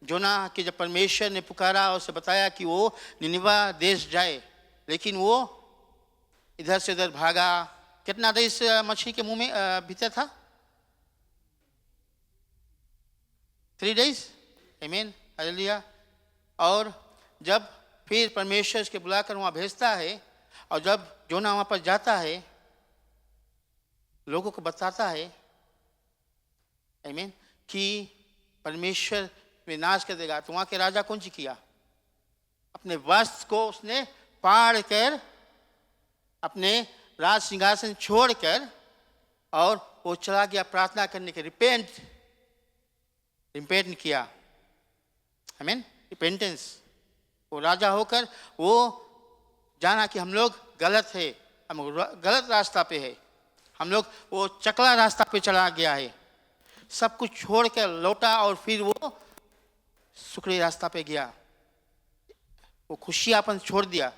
जोना के जब परमेश्वर ने पुकारा और उसे बताया कि वो निनिवा देश जाए, लेकिन वो इधर से उधर भागा। कितना देर इस मछली के मुंह में भीतर था? 3 days। आमीन। हालेलुया। और जब फिर परमेश्वर उसके बुलाकर वहाँ भेजता है और जब जोना वहाँ पर जाता है, लोगों को बताता है, आमीन, कि परमेश्वर विनाश कर देगा, तो वहाँ के राजा कौन सी किया? अपने वस्त्र को उसने फाड़ कर, अपने राज सिंहासन छोड़कर, और वो चला गया प्रार्थना करने के, रिपेंट किया। आमीन। रिपेंटेंस। वो राजा होकर वो जाना कि हम लोग गलत है, हम गलत रास्ता पे है, हम लोग वो चकला रास्ता पे चला गया है, सब कुछ छोड़ कर लौटा और फिर वो सुकड़े रास्ता पे गया, वो खुशियापन छोड़ दिया।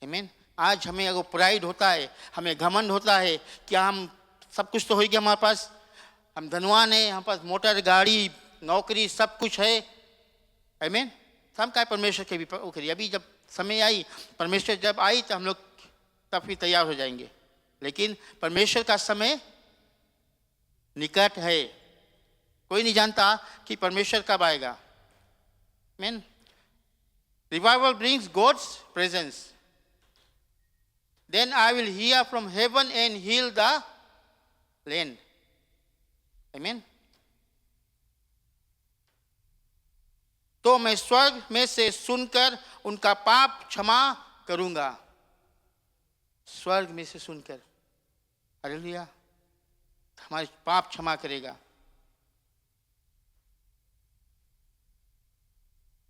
आमीन। आज हमें अगर प्राइड होता है, हमें घमंड होता है कि हम सब कुछ तो हो गया हमारे पास, हम धनवान है, हमारे पास मोटर गाड़ी नौकरी सब कुछ है। आमीन। हम क्या परमेश्वर के भी करिए। अभी जब समय आई, परमेश्वर जब आई तो हम लोग तब भी तैयार हो जाएंगे, लेकिन परमेश्वर का समय निकट है। कोई नहीं जानता कि परमेश्वर कब आएगा। आमीन। Revival brings God's presence. Then I will hear from heaven and heal the land. Amen. तो मैं स्वर्ग में से सुनकर उनका पाप क्षमा करूंगा। स्वर्ग में से सुनकर, हालेलुया, हमारे पाप क्षमा करेगा।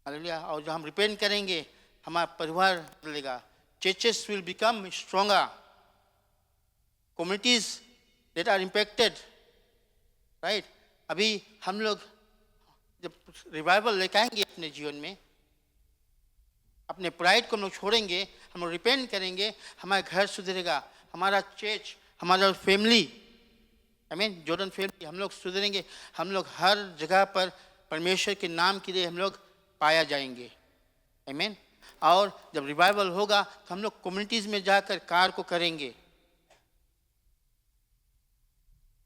हालेलुया। और जो हम रिपेंट करेंगे, हमारा परिवार बदलेगा। Churches will become stronger. Communities that are impacted, right? अभी हम लोग जब रिवाइवल लेकर आएंगे अपने जीवन में, अपने प्राइड को हम लोग छोड़ेंगे, हम लोग रिपेंट करेंगे, हमारा घर सुधरेगा, हमारा चर्च, हमारा फैमिली, आमीन, जॉर्डन फैमिली, हम लोग सुधरेंगे, हम लोग हर जगह पर परमेश्वर के नाम के लिए हम लोग पाया जाएंगे। आमीन। और जब रिवाइवल होगा तो हम लोग कम्युनिटीज में जाकर कार्य को करेंगे।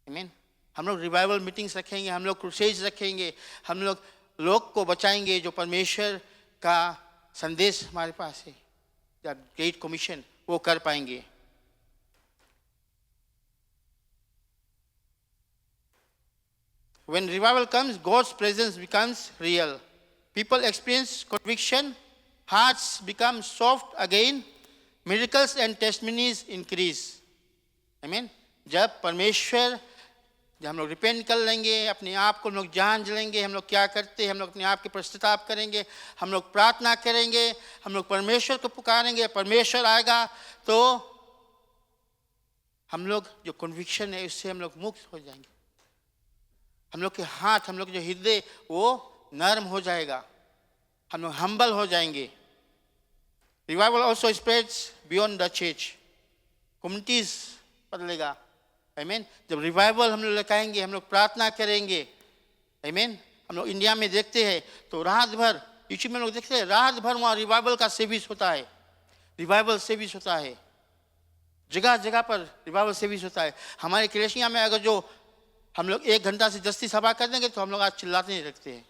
आमीन। हम लोग रिवाइवल मीटिंग्स रखेंगे, हम लोग क्रूसेज रखेंगे, हम लोग को बचाएंगे जो परमेश्वर का संदेश हमारे पास है, या ग्रेट कमीशन, वो कर पाएंगे। When revival comes, God's presence becomes real. People experience conviction, hearts become soft again, miracles and testimonies increase. Amen. जब परमेश्वर, जब हम लोग रिपेंट कर लेंगे, अपने आप को हम लोग जान लेंगे, हम लोग क्या करते हैं, हम लोग अपने आप के पश्चाताप करेंगे, हम लोग प्रार्थना करेंगे, हम लोग परमेश्वर को पुकारेंगे, परमेश्वर आएगा, तो हम लोग जो कन्विक्शन है उससे हम लोग मुक्त हो जाएंगे। हम लोग के हाथ, हम लोग जो हृदय वो नर्म हो जाएगा, हम लोग हम्बल हो जाएंगे। Revival also spreads beyond the church, communities बदलेगा। आमीन। जब रिवाइवल हम लोग लगाएंगे, हम लोग प्रार्थना करेंगे। आमीन। हम लोग इंडिया में देखते हैं तो रात भर, यूट्यूब में लोग देखते हैं, रात भर वहाँ रिवाइवल का सर्विस होता है, रिवाइवल सर्विस होता है, जगह जगह पर रिवाइवल सर्विस होता है। हमारे क्रेशिया में अगर जो हम लोग 1 घंटा से जस्ती सभा कर देंगे तो हम लोग आज चिल्लाते नहीं रखते हैं।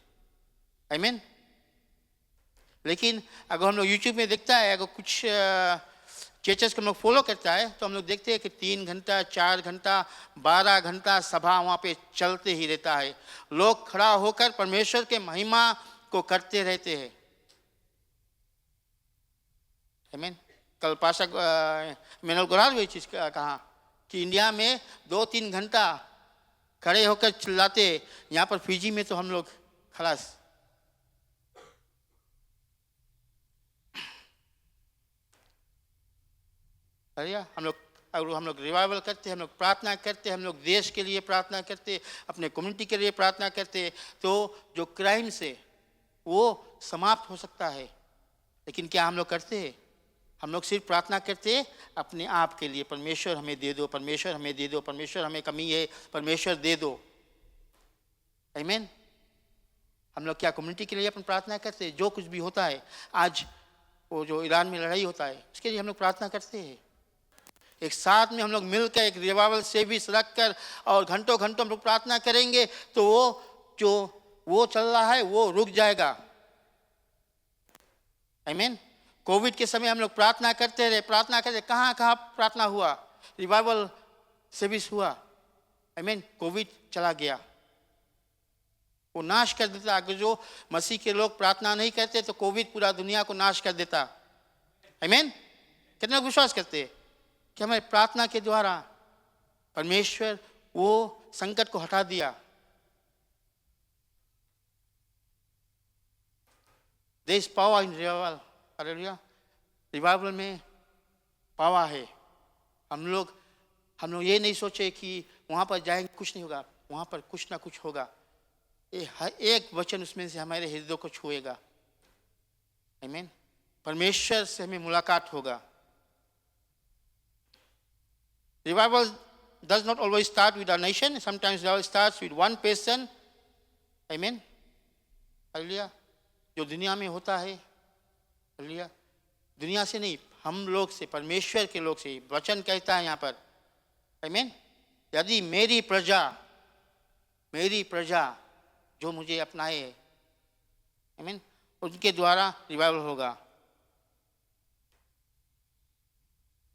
आमीन। लेकिन अगर हम लोग यूट्यूब में देखता है, अगर कुछ चर्चेस को हम लोग फॉलो करता है तो हम लोग देखते हैं कि 3 घंटा, 4 घंटा, 12 घंटा सभा वहाँ पे चलते ही रहता है। लोग खड़ा होकर परमेश्वर के महिमा को करते रहते हैं। आमीन। कल पाशा मैंने गुराज वही चीज़ कहा कि इंडिया में 2-3 घंटा खड़े होकर चिल्लाते, यहाँ पर फिजी में तो हम लोग खलास। हम लोग रिवाइवल करते हैं, हम लोग प्रार्थना करते हैं, हम लोग देश के लिए प्रार्थना करते, अपने कम्युनिटी के लिए प्रार्थना करते, तो जो क्राइम से वो समाप्त हो सकता है। लेकिन क्या हम लोग करते हैं? हम लोग सिर्फ प्रार्थना करते हैं अपने आप के लिए, परमेश्वर हमें दे दो, परमेश्वर हमें दे दो, परमेश्वर हमें कमी है, परमेश्वर दे दो। आमीन। हम लोग क्या कम्युनिटी के लिए अपन प्रार्थना करते हैं? जो कुछ भी होता है, आज वो जो ईरान में लड़ाई होता है उसके लिए हम लोग प्रार्थना करते हैं। एक साथ में हम लोग मिलकर एक रिवाइवल सर्विस रखकर और घंटों घंटों हम लोग प्रार्थना करेंगे तो वो जो वो चल रहा है वो रुक जाएगा। आमीन। कोविड के समय हम लोग प्रार्थना करते रहे, प्रार्थना करते, कहाँ कहाँ प्रार्थना हुआ, रिवाइवल सर्विस हुआ। आमीन। कोविड चला गया, वो नाश कर देता। अगर जो मसीह के लोग प्रार्थना नहीं करते तो कोविड पूरा दुनिया को नाश कर देता। आमीन। कितने लोग विश्वास करते हैं कि हमारे प्रार्थना के द्वारा परमेश्वर वो संकट को हटा दिया। There is power in revival. Hallelujah. Revival में पावर है। हम लोग ये नहीं सोचे कि वहाँ पर जाएंगे कुछ नहीं होगा, वहाँ पर कुछ ना कुछ होगा। हर एक वचन उसमें से हमारे हृदय को छुएगा। आमीन। परमेश्वर से हमें मुलाकात होगा। Revival does not always start with a nation. Sometimes revival starts with one person. Amen. Hallelujah. जो दुनिया में होता है, हालेलुया, दुनिया से नहीं, हम लोग से, परमेश्वर के लोग से। वचन कहता है यहाँ पर, आमीन, यदि मेरी प्रजा जो मुझे अपनाए, आमीन, उनके द्वारा रिवाइवल होगा।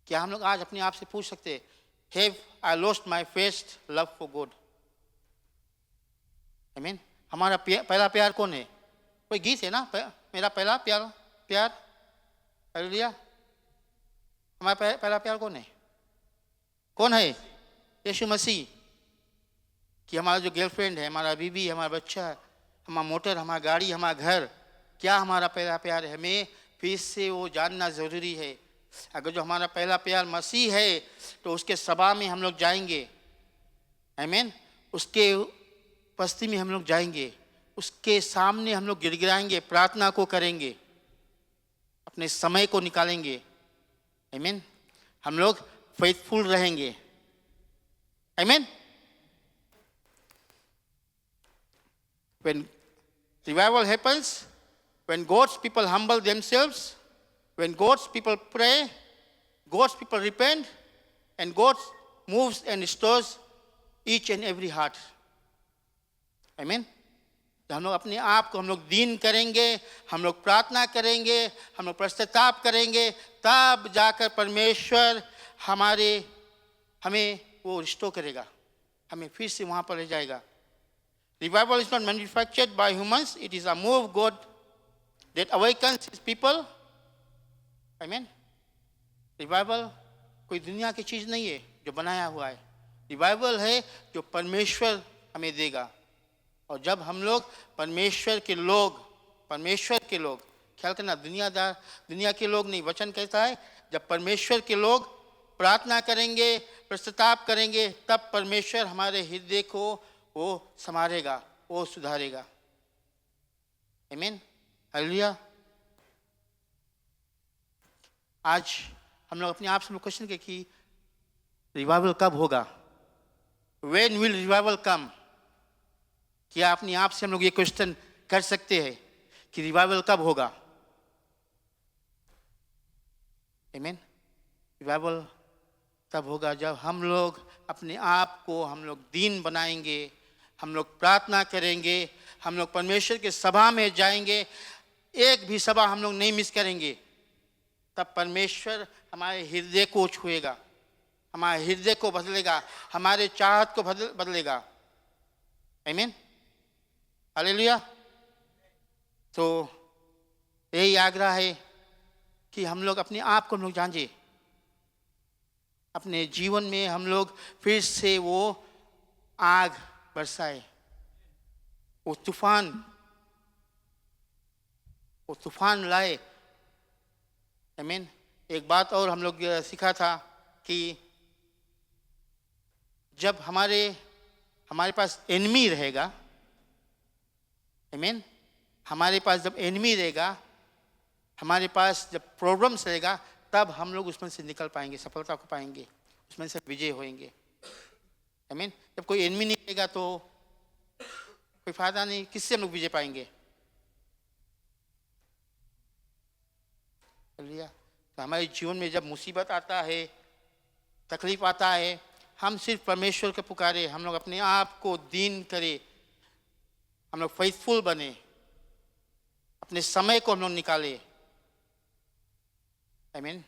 क्या हम लोग आज अपने आप से पूछ सकते हैं, Have I lost my first love for God? आमीन। हमारा पहला प्यार कौन है? कोई गीत है ना, मेरा पहला प्यार। हालेलुया। हमारा पहला प्यार कौन है? कौन है? यीशु मसीह। कि हमारा जो गर्लफ्रेंड है, हमारा बीबी, हमारा बच्चा, हमारा मोटर, हमारा गाड़ी, हमारा घर, क्या हमारा पहला प्यार है? हमें फिर से वो जानना ज़रूरी है। अगर जो हमारा पहला प्यार मसीह है तो उसके सभा में हम लोग जाएंगे। आमीन। उसके उपस्थिति में हम लोग जाएंगे, उसके सामने हम लोग गिड़गिड़ाएंगे, प्रार्थना को करेंगे, अपने समय को निकालेंगे। आमीन। हम लोग फेथफुल रहेंगे। आमीन। When revival happens, when God's people humble themselves, when God's people pray, God's people repent, and God moves and restores each and every heart. Amen. जब हम लोग अपने आप को हम लोग दीन करेंगे, हम लोग प्रार्थना करेंगे, हम लोग पश्चाताप करेंगे, तब जाकर परमेश्वर हमें वो रिस्टोर करेगा, हमें फिर से वहाँ पर ले जाएगा। Revival is not manufactured by humans, it is a move of God that awakens his people. Amen. Revival कोई दुनिया की चीज़ नहीं है जो बनाया हुआ है, रिवाइवल है जो परमेश्वर हमें देगा। और जब हम लोग परमेश्वर के लोग ख्याल करना, दुनिया के लोग नहीं, वचन कहता है जब परमेश्वर के लोग प्रार्थना करेंगे, पश्चाताप करेंगे, तब परमेश्वर हमारे हृदय को वो संवारेगा, वो सुधारेगा। आमीन, हालेलुया। आज हम लोग अपने आप से क्वेश्चन के कि रिवाइवल कब होगा, व्हेन विल रिवाइवल कम। क्या अपने आप से हम लोग ये क्वेश्चन कर सकते हैं कि रिवाइवल कब होगा? आमीन। रिवाइवल तब होगा जब हम लोग अपने आप को हम लोग दीन बनाएंगे, हम लोग प्रार्थना करेंगे, हम लोग परमेश्वर के सभा में जाएंगे, एक भी सभा हम लोग नहीं मिस करेंगे। तब परमेश्वर हमारे हृदय को छुएगा, हमारे हृदय को बदलेगा, हमारे चाहत को बदलेगा। आमीन, हालेलुया। तो यही आग्रह है कि हम लोग अपने आप को हम लोग जांचे, अपने जीवन में हम लोग फिर से वो आग बरसाए, वो तूफान लाए। आमीन। एक बात और हम लोग सीखा था कि जब हमारे पास एनिमी रहेगा, आमीन, हमारे पास जब एनिमी रहेगा, हमारे पास जब प्रॉब्लम्स रहेगा, तब हम लोग उसमें से निकल पाएंगे, सफलता को पाएंगे, उसमें से विजय होएंगे। आमीन। जब कोई एनिमी नहीं रहेगा तो कोई फायदा नहीं, किससे हम लोग विजय पाएंगे? तो हमारे जीवन में जब मुसीबत आता है, तकलीफ आता है, हम सिर्फ परमेश्वर को पुकारे, हम लोग अपने आप को दीन करें, हम लोग फेथफुल बने, अपने समय को हम लोग निकाले। आमीन।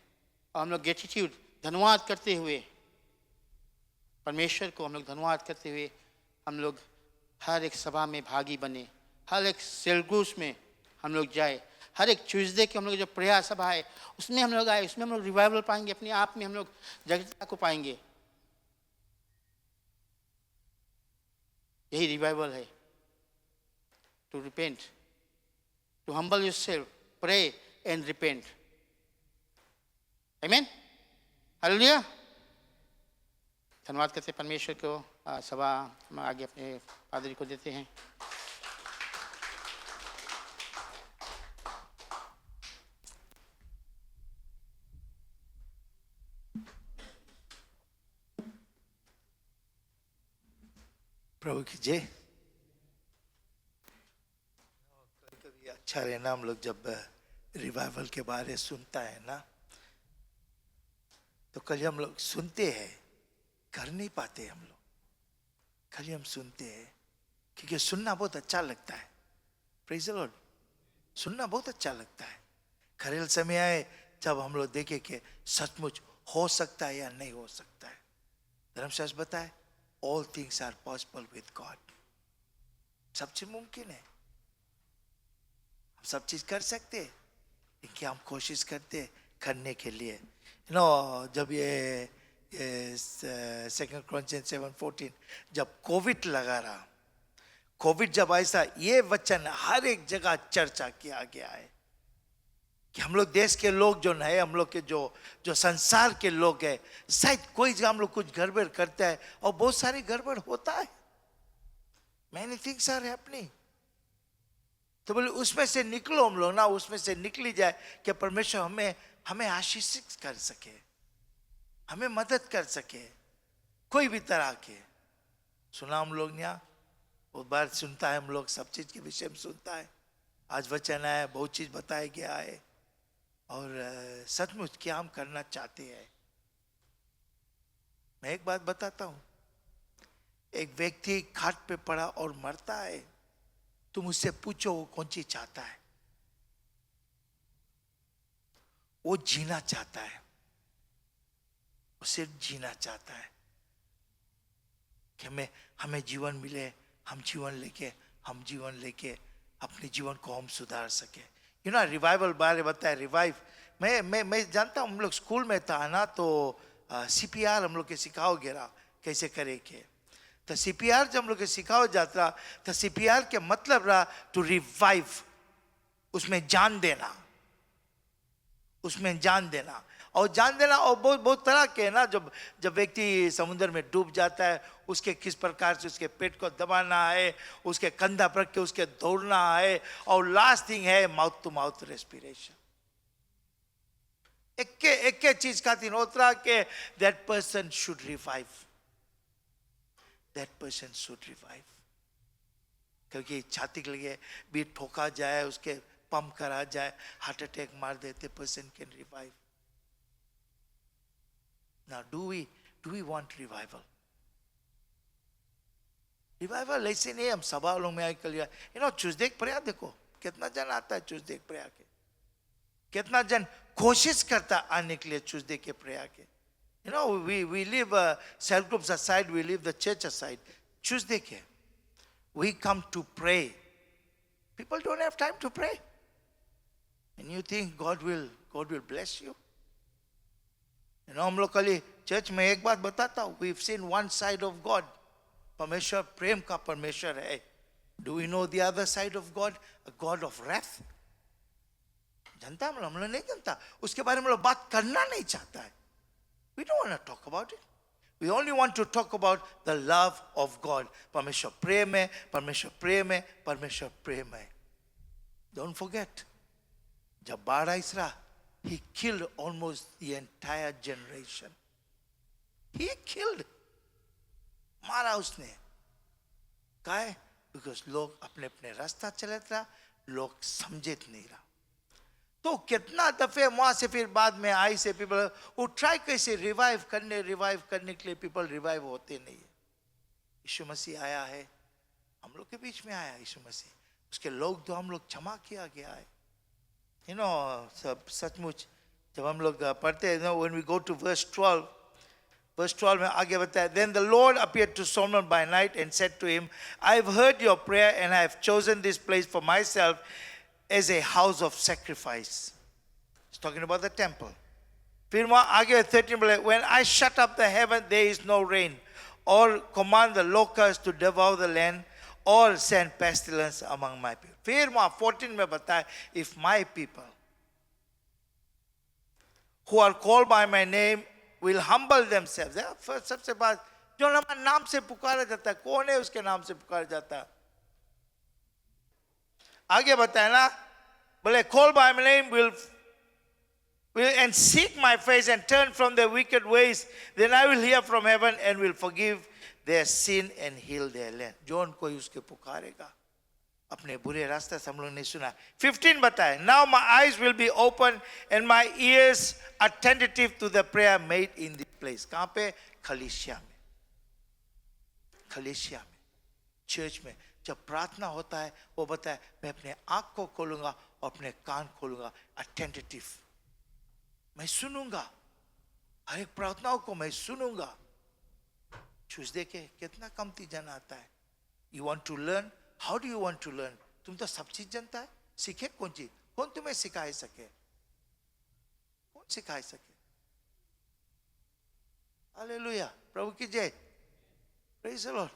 और हम लोग ग्रेटिट्यूड, धन्यवाद करते हुए, परमेश्वर को हम लोग धन्यवाद करते हुए हम लोग हर एक सभा में भागी बने, हर एक सेल ग्रुप्स में हम लोग जाए, हर एक ट्यूसडे के हम लोग जो प्रेयर सभा है उसमें हम लोग आए, उसमें हम लोग रिवाइवल पाएंगे, अपने आप में हम लोग जगता को पाएंगे। यही रिवाइवल है, to repent, to humble yourself, pray and repent. आमीन, हालेलुया। धन्यवाद करते परमेश्वर को। सभा हम आगे अपने पादरी को देते हैं। प्रभु की जय। कभी अच्छा रहना, हम लोग जब रिवाइवल के बारे सुनता है ना, तो कल हम लोग सुनते हैं, कर नहीं पाते हम लोग, खाली हम सुनते हैं, क्योंकि सुनना बहुत अच्छा लगता है। प्रेज़ द लॉर्ड, सुनना बहुत अच्छा लगता है। खरेल समय आए जब हम लोग देखे कि सचमुच हो सकता है या नहीं हो सकता है। धर्मशास्त्र बताए all things are possible with God, सब चीज मुमकिन है, हम सब चीज कर सकते हैं, लेकिन हम कोशिश करते करने के लिए। जब ये 2 Corinthians 7:14 जब कोविड लगा रहा, कोविड जब ऐसा, ये वचन हर एक जगह चर्चा किया गया है कि हम लोग देश के लोग जो है, हम लोग के जो संसार के लोग हैं, शायद कोई जगह हम लोग कुछ गड़बड़ करता है, और बहुत सारी गड़बड़ होता है, मैनी थिंग्स आर हैपनिंग। तो बोले उसमें से निकलो हम लोग ना, उसमें से निकली जाए कि परमेश्वर हमें आशीषित कर सके, हमें मदद कर सके, कोई भी तरह के। सुना हम लोग ने, बहुत बार सुनता है हम लोग, सब चीज के विषय में सुनता है। आज वचन है, बहुत चीज बताया गया है, और सचमुच क्या हम करना चाहते हैं। मैं एक बात बताता हूं, एक व्यक्ति खाट पे पड़ा और मरता है, तुम उससे पूछो वो कौन सी चाहता है। वो जीना चाहता है, वो सिर्फ जीना चाहता है कि हमें जीवन मिले, हम जीवन लेके अपने जीवन को हम सुधार सके। यू नो रिवाइवल बारे बताया, रिवाइव मैं जानता हूँ, हम लोग स्कूल में था ना, तो CPR हम लोग के सिखाओ गिरा कैसे करे के। तो CPR जब हम लोग के सिखाओ जाता, तो CPR के मतलब रहा टू रिवाइव, उसमें जान देना, उसमें जान देना। और जान देना और बहुत बहुत तरह के है ना। जब व्यक्ति समुद्र में डूब जाता है, उसके किस प्रकार से उसके पेट को दबाना है, उसके कंधा पर के उसके दौड़ना है, और लास्ट थिंग है माउथ टू माउथ रेस्पिरेशन। एक चीज खातिर होता के that person should revive, that person should revive. क्योंकि छाती के लिए भी ठोका जाए, उसके पंप करा जाए, हार्ट अटैक मार देते, person can revive. Now, do we want revival? Revival ऐसे नहीं हम सभा लोग में आकर लिया। ट्यूसडे प्रेयर देखो कितना जन आता है ट्यूसडे प्रेयर के, कितना जन कोशिश करता आने के लिए ट्यूसडे के प्रेयर के। we leave cell groups aside, we leave the church aside. Tuesday के we come to pray. People don't have time to pray, and you think God will bless you? हम लोग कल चर्च में एक बात बताता हूँ, we've seen one side of God. परमेश्वर प्रेम का परमेश्वर है. Do we know the other side of God? A God of wrath. जानता हम लोग नहीं जानता, उसके बारे में हम लोग बात करना नहीं चाहता है. We don't want to talk about it. We only want to talk about the love of God. परमेश्वर प्रेम है, परमेश्वर प्रेम है, परमेश्वर प्रेम है. Don't forget, जब बाढ़ आई, he killed almost the entire generation. He killed. मारा उसने. काहे? Because लोग अपने अपने रास्ता चले था, लोग समझे नहीं रहा. तो कितना दफे वहां से फिर बाद में आई से पीपल वो ट्राई कैसे रिवाइव करने के लिए पीपल रिवाइव होते नहीं है. यीशु मसीह आया है, हम लोग के बीच में आया यीशु मसीह, उसके लोग तो हम लोग क्षमा किया गया है. सब सचमुच जब हम लोग पढ़ते हैं, when we go to verse 12 में आगे बताया, then the Lord appeared to Solomon by night and said to him, I have heard your prayer and I have chosen this place for myself as a house of sacrifice. He's talking about the temple. फिर वहाँ आगे 13 बोले, when I shut up the heaven there is no rain, or command the locusts to devour the land, or send pestilence among my people. फिर वहाँ 14 में बताया, if my people who are called by my name will humble themselves. सबसे बात जो हमारे नाम से पुकारा जाता है, कौन है उसके नाम से पुकारा जाता है? आगे बताया ना, बोले call by my name will and seek my face and turn from their wicked ways, then I will hear from heaven and will forgive their sin and heal their land. Zone कोई उसके पुकारेगा, अपने बुरे रास्ते से हम लोग नहीं सुना. 15 बताए, now my eyes will be open and my ears attentive to the prayer made in this place. कहाँ पे? खलीसिया में, चर्च में जब प्रार्थना होता है, वो बताए मैं अपने आँख को खोलूंगा और अपने कान खोलूंगा, अटेंटिव, मैं सुनूंगा, हर एक प्रार्थनाओं को मैं सुनूंगा. ट्यूसडे के कितना कमती जन आता है. You want to learn? How do you want to learn? तुम तो सब चीज जानता है, सीखे कौन चीज? कौन तुम्हें सिखाए सके? कौन सिखाए सके? हालेलुया, प्रभु की जय, प्रेज़ द लॉर्ड.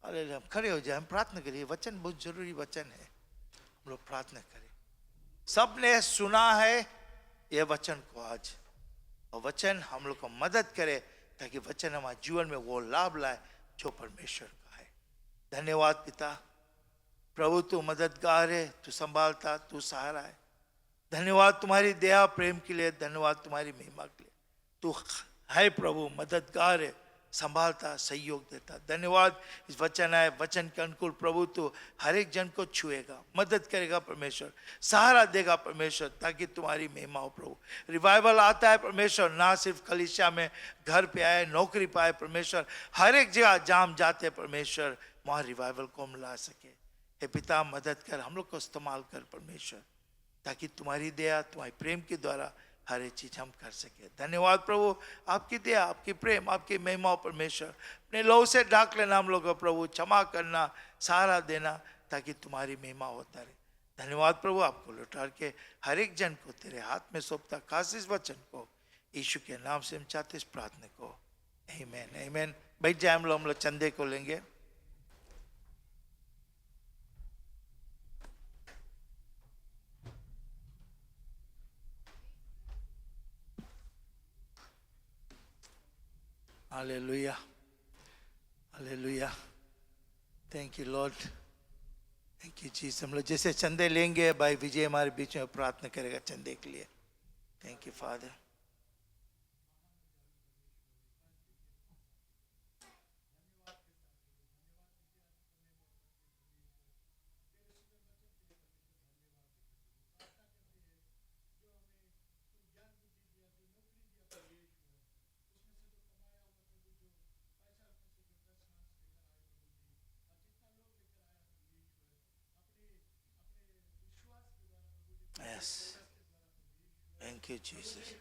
हालेलुया. खड़े हो जाए, हम प्रार्थना करिए. वचन बहुत जरूरी वचन है, हम लोग प्रार्थना करें. सबने सुना है यह वचन को आज, और वचन हम लोग को मदद करे ताकि वचन हमारे जीवन में वो लाभ लाए जो परमेश्वर का है. धन्यवाद पिता, प्रभु तू मददगार है, तू संभालता, तू सहारा है. धन्यवाद तुम्हारी दया प्रेम के लिए, धन्यवाद तुम्हारी महिमा के लिए. तू है प्रभु, मददगार है, संभालता, सहयोग देता. धन्यवाद इस वचन है, वचन के अनुकूल प्रभु तू हर एक जन को छुएगा, मदद करेगा परमेश्वर, सहारा देगा परमेश्वर, ताकि तुम्हारी महिमा हो प्रभु. रिवाइवल आता है परमेश्वर, ना सिर्फ कलीसिया में, घर पे आए, नौकरी पाए परमेश्वर, हर एक जगह जहाँ हम जाते हैं परमेश्वर, वहाँ रिवाइवल को हम ला सके. हे पिता मदद कर, हम लोग को इस्तेमाल कर परमेश्वर, ताकि तुम्हारी दया तुम्हारे प्रेम के द्वारा हर एक चीज हम कर सके। धन्यवाद प्रभु, आपकी दया, आपकी प्रेम, आपकी महिमा परमेश्वर, अपने लहू से ढाक लेना हम लोग को प्रभु, क्षमा करना, सहारा देना, ताकि तुम्हारी महिमा होता रहे। धन्यवाद प्रभु, आपको लौटा के हर एक जन को तेरे हाथ में सौंपता खास इस वचन को यीशु के नाम से हम चाहते इस प्रार्थना को, आमीन आमीन। बैठ जाए, हम लोग चंदे को लेंगे। Hallelujah hallelujah, thank you Lord, thank you Jesus. हम लोग जैसे चंदे लेंगे, भाई विजय हमारे बीच में प्रार्थना करेगा चंदे के लिए। Thank you father. Yes. Thank you, Jesus.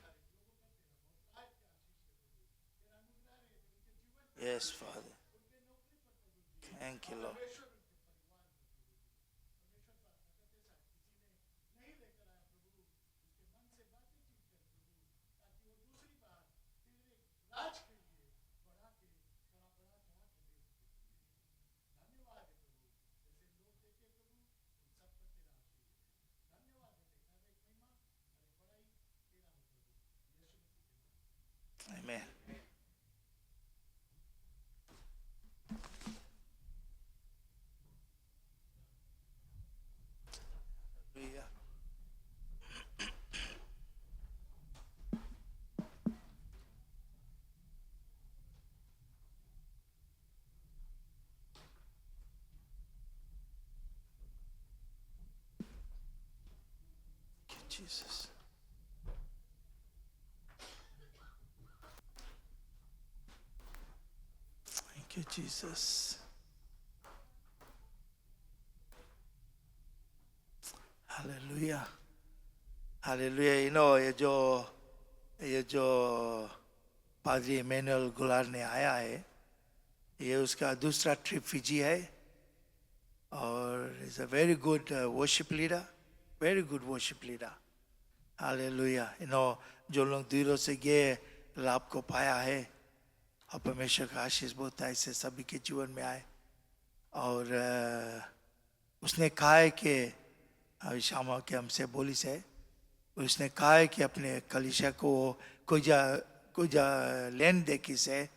Yes, Father. Thank you, Lord. Amen. Hallelujah. Thank you, Jesus. Thank you, Jesus. Hallelujah hallelujah. ये जो पादरी इमैनुअल गुलार ने आया है, ये उसका दूसरा ट्रिप फिजी है, और is a very good worship leader, very good worship leader. Hallelujah. जो लोग दूरों से गए लाभ को पाया है, और परमेश्वर का आशीष बहुत ऐसे सभी के जीवन में आए। और उसने कहा है कि शाम के हमसे बोली से, उसने कहा है कि अपने कलीसिया को कोई लैंड देखी से,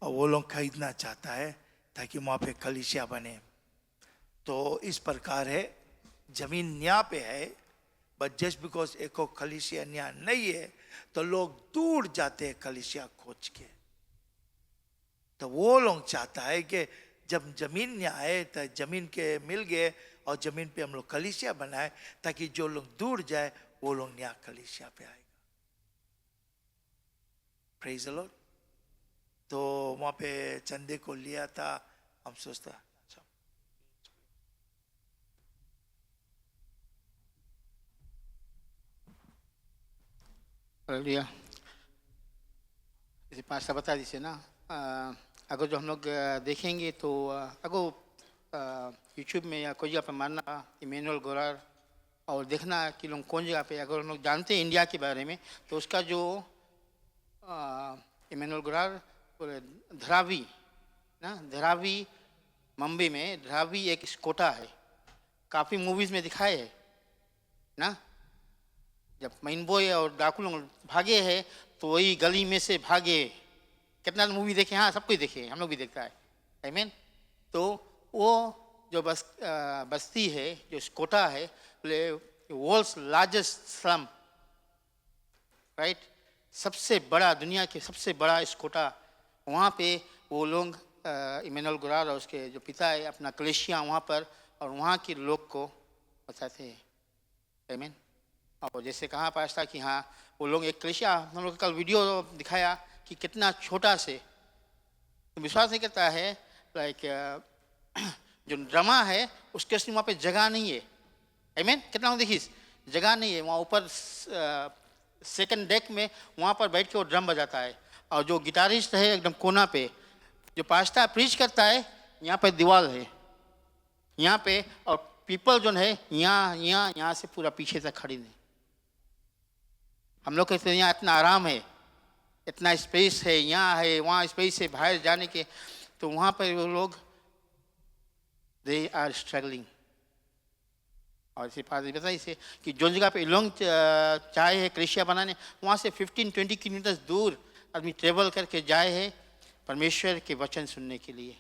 और वो लोग खरीदना चाहता है ताकि वहाँ पे कलीसिया बने। तो इस प्रकार है, जमीन यहाँ पे है, बट जस्ट बिकॉज एक कलीसिया यहाँ नहीं है तो लोग दूर जाते हैं कलीसिया खोज के। तो वो लोग चाहता है कि जब जमीन यहाँ आए तो जमीन के मिल गए, और जमीन पे हम लोग कलीसिया बनाए, ताकि जो लोग दूर जाए वो लोग यहाँ कलीसिया पे आएगा। Praise the Lord. तो वहाँ पे चंदे को लिया था, हम सोचता अच्छा हालेलुया। जैसे पास्टर बता दीजिए ना, अगर जो हम लोग देखेंगे तो अगर यूट्यूब में या कोई जगह पर मारना इमैनुअल गुलार और देखना कि लोग कौन जगह पे, अगर हम लोग जानते हैं इंडिया के बारे में, तो उसका जो इमैनुअल गुलार धरावी ना, धरावी मुंबई में धरावी एक स्कोटा है, काफ़ी मूवीज़ में दिखाए है ना। जब मैन बॉय और डाकू लोग भागे हैं तो वही गली में से भागे। कितना मूवी देखे, हाँ सब कुछ देखे, हम लोग भी देखता है, आमीन। तो वो जो बस्ती है, जो स्कोटा है, वर्ल्ड्स लार्जेस्ट स्लम, राइट, सबसे बड़ा, दुनिया के सबसे बड़ा स्कोटा, वहाँ पे वो लोग इमैनुअल गुलार और उसके जो पिता है अपना कलेशिया वहाँ पर, और वहाँ के लोग को बताते हैं, आमीन। और जैसे कहा पास्ता कि हाँ वो लोग एक कलेशिया, हम लोग कल वीडियो दिखाया कि कितना छोटा से, तो विश्वास नहीं करता है, लाइक जो ड्रामा है उसके उसमें वहाँ पे जगह नहीं है। आमीन। कितना लोग देखिए जगह नहीं है वहाँ ऊपर सेकंड डेक में, वहाँ पर बैठ के वो ड्रम बजाता है, और जो गिटारिस्ट है एकदम कोना पे, जो पास्टर प्रीच करता है यहाँ पे दीवार है यहाँ पे, और पीपल जो है यहाँ से पूरा पीछे तक खड़ी नहीं। हम लोग कहते हैं यहाँ इतना आराम है, इतना स्पेस है, यहाँ है वहाँ स्पेस है बाहर जाने के, तो वहाँ पर वो लोग दे आर स्ट्रगलिंग। और इसी बात बताइए से कि जो जगह पे इलोंग चाहे है क्रेशिया बनाने, वहाँ से 15-20 किलोमीटर दूर आदमी ट्रेवल करके जाए है परमेश्वर के वचन सुनने के लिए।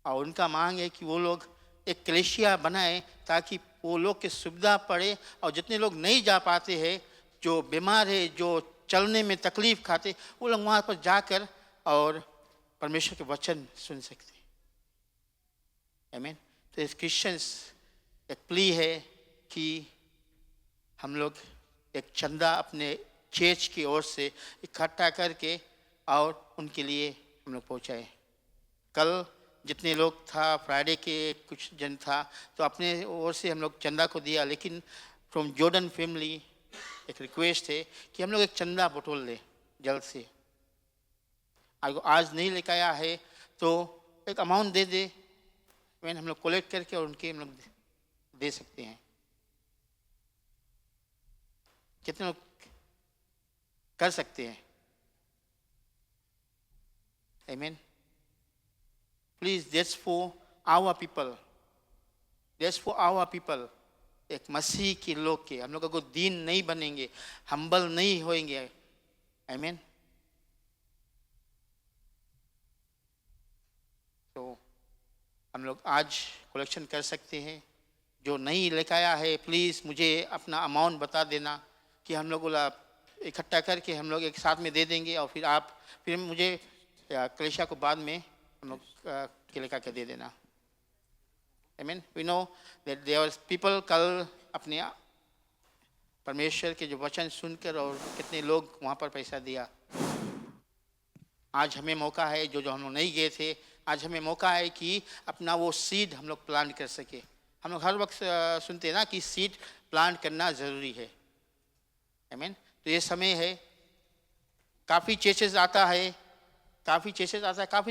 और उनका मांग है कि वो लोग एक क्लेशिया बनाए ताकि वो लोग की सुविधा पड़े, और जितने लोग नहीं जा पाते हैं, जो बीमार है, जो चलने में तकलीफ खाते, वो लोग वहाँ पर जाकर और परमेश्वर के वचन सुन सकते हैं। आमीन। तो इस क्रिश्चियंस एक प्ली है कि हम लोग एक चंदा अपने चर्च की ओर से इकट्ठा करके और उनके लिए हम लोग पहुँचाए। कल जितने लोग था, फ्राइडे के कुछ जन था, तो अपने ओर से हम लोग चंदा को दिया, लेकिन फ्रॉम जॉर्डन फैमिली एक रिक्वेस्ट है कि हम लोग एक चंदा बटोर लें जल्द से। आज नहीं लेकर आया है तो एक अमाउंट दे दे, मैंने हम लोग कलेक्ट करके और उनके हम लोग दे सकते हैं। कितने लोग कर सकते हैं? आमीन। Please, that's for our people, that's for our people. एक मसीह के लोग के, हम लोग को दीन नहीं बनेंगे, हम्बल नहीं होएंगे। आमीन। तो हम लोग आज कलेक्शन कर सकते हैं। जो नहीं लेकर आया है प्लीज़ मुझे अपना अमाउंट बता देना कि हम लोग इकट्ठा करके हम लोग एक साथ में दे देंगे, और फिर मुझे क्लेशा को बाद में हम लोग के लेकर के दे देना। आमीन। We know that there are people, कल अपने परमेश्वर के जो वचन सुनकर और कितने लोग वहाँ पर पैसा दिया। आज हमें मौका है, जो हम लोग नहीं गए थे, आज हमें मौका है कि अपना वो सीड हम लोग प्लांट कर सके। हम लोग हर वक्त सुनते हैं ना कि सीड प्लांट करना ज़रूरी है। आमीन। तो ये समय है, काफ़ी चर्चेस आता है, काफ़ी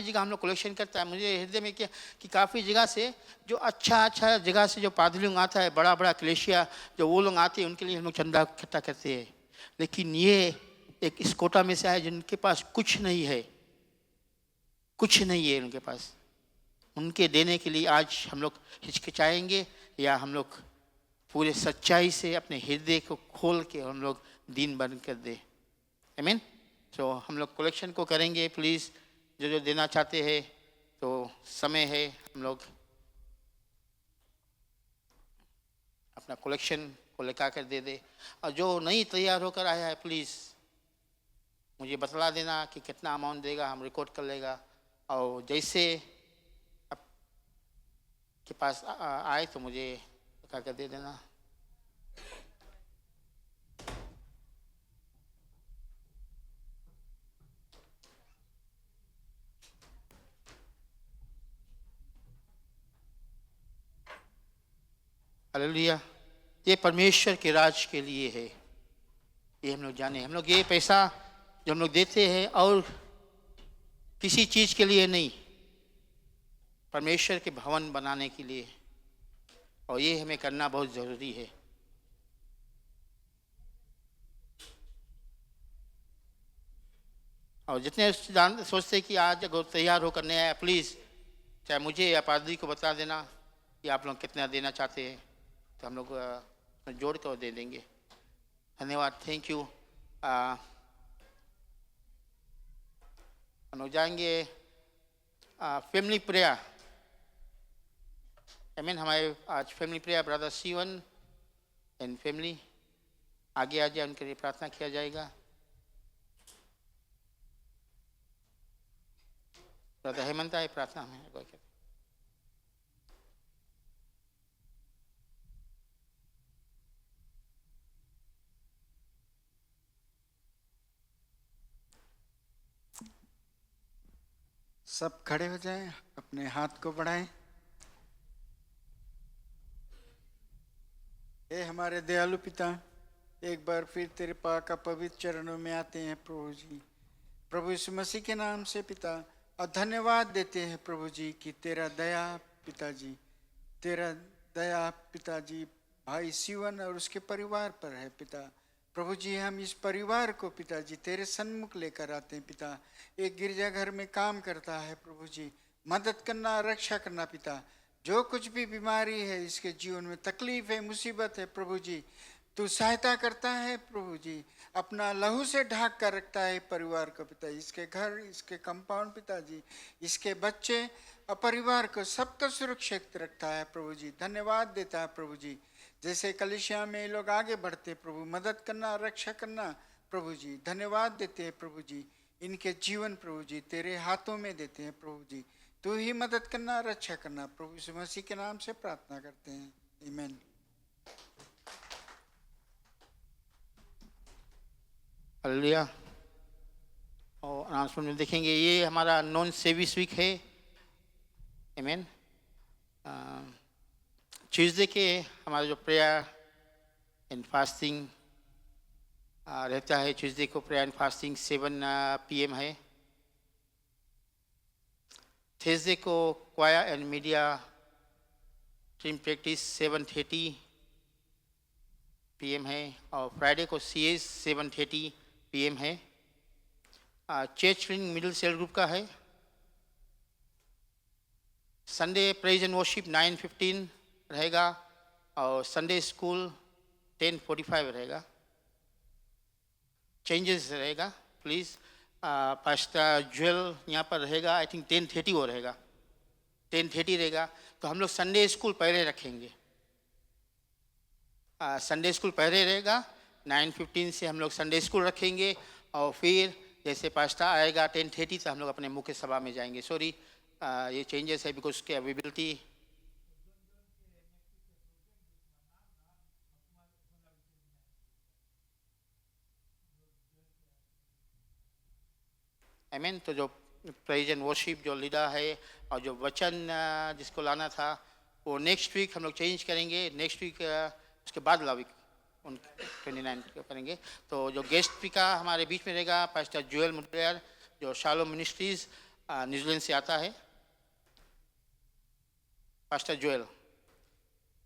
जगह हम लोग कलेक्शन करता है। मुझे हृदय में क्या कि काफ़ी जगह से जो अच्छा जगह से जो पादरी लोग आता है, बड़ा बड़ा क्लेशिया जो वो लोग आते हैं, उनके लिए हम लोग चंदा इकट्ठा करते हैं। लेकिन ये एक इस कोटा में से आए जिनके पास कुछ नहीं है उनके पास, उनके देने के लिए आज हम लोग हिचकिचाएंगे, या हम लोग पूरे सच्चाई से अपने हृदय को खोल के हम लोग दीन बन कर दे। आमीन। तो हम लोग कलेक्शन को करेंगे। प्लीज़ जो देना चाहते हैं तो समय है, हम लोग अपना कलेक्शन को लेकर कर दे दे। और जो नहीं तैयार होकर आया है प्लीज़ मुझे बतला देना कि कितना अमाउंट देगा, हम रिकॉर्ड कर लेगा, और जैसे आपके पास आए तो मुझे क्या कर दे देना। हालेलुया। ये परमेश्वर के राज के लिए है, ये हम लोग जाने। हम लोग ये पैसा जो हम लोग देते हैं और किसी चीज़ के लिए नहीं, परमेश्वर के भवन बनाने के लिए, और ये हमें करना बहुत ज़रूरी है। और जितने सोचते कि आज अगर तैयार होकर नहीं आया, प्लीज़ चाहे मुझे या पादरी को बता देना कि आप लोग कितना देना चाहते हैं, तो हम लोग जोड़ कर दे देंगे। धन्यवाद, थैंक यू। हम लोग जाएंगे फैमिली प्रेयर। आमीन। हमारे आज फैमिली प्रेयर, ब्रदर सीवन एंड फैमिली आगे आ जाए, उनके लिए प्रार्थना किया जाएगा। ब्रदर हेमंत आए प्रार्थना में। सब खड़े हो जाएं, अपने हाथ को बढ़ाएं। हे हमारे दयालु पिता, एक बार फिर तेरे पाक का पवित्र चरणों में आते हैं प्रभु जी। प्रभु यीशु मसीह के नाम से पिता, और धन्यवाद देते हैं प्रभु जी कि तेरा दया पिताजी, तेरा दया पिताजी भाई सीवन और उसके परिवार पर है पिता। प्रभु जी हम इस परिवार को पिताजी तेरे सन्मुख लेकर आते हैं पिता। एक गिरजाघर में काम करता है प्रभु जी, मदद करना, रक्षा करना पिता। जो कुछ भी बीमारी है, इसके जीवन में तकलीफ है, मुसीबत है प्रभु जी, तू सहायता करता है प्रभु जी। अपना लहू से ढाक कर रखता है परिवार को पिता, इसके घर, इसके कंपाउंड पिताजी, इसके बच्चे और परिवार को सबको सुरक्षित रखता है प्रभु जी। धन्यवाद देता है प्रभु जी। जैसे कलिसिया में लोग आगे बढ़ते प्रभु, मदद करना, रक्षा करना प्रभु जी, धन्यवाद देते हैं प्रभु जी। इनके जीवन प्रभु जी तेरे हाथों में देते हैं प्रभु जी। तू ही मदद करना, रक्षा करना, प्रभु यीशु मसीह के नाम से प्रार्थना करते हैं, आमीन। हालेलुया। और अनाउंसमेंट में देखेंगे ये हमारा नॉन सर्विस वीक है, आमीन। ट्यूसडे के हमारा जो प्रेयर एंड फास्टिंग रहता है, ट्यूसडे को प्रेयर एंड फास्टिंग 7 PM है। थर्सडे को choir and media team practice 7:30 PM है। और फ्राइडे को CS 7:30 PM है। Church training middle cell group का है। संडे प्रेज एंड वर्शिप 9:15 रहेगा और संडे स्कूल 10:45 रहेगा। चेंजेस रहेगा प्लीज़। पास्टर ज्वेल यहाँ पर रहेगा, आई थिंक 10:30 वो रहेगा, 10:30 रहेगा। तो हम लोग संडे स्कूल पहले रखेंगे। संडे स्कूल पहले रहेगा, 9:15 से हम लोग संडे स्कूल रखेंगे और फिर जैसे पास्टर आएगा 10:30 से हम लोग अपने मुख्य सभा में जाएंगे। सॉरी, ये चेंजेस है बिकॉज उसके अवेलेबिलिटी। आमीन। तो जो प्रेज एंड वर्शिप जो लीडर है और जो वचन जिसको लाना था वो नेक्स्ट वीक हम लोग चेंज करेंगे। नेक्स्ट वीक उसके बाद ला वीक 29 को करेंगे। तो जो गेस्ट स्पीकर हमारे बीच में रहेगा पास्टर जोएल मुडेयर, जो शालोम मिनिस्ट्रीज न्यूजीलैंड से आता है। पास्टर जोएल,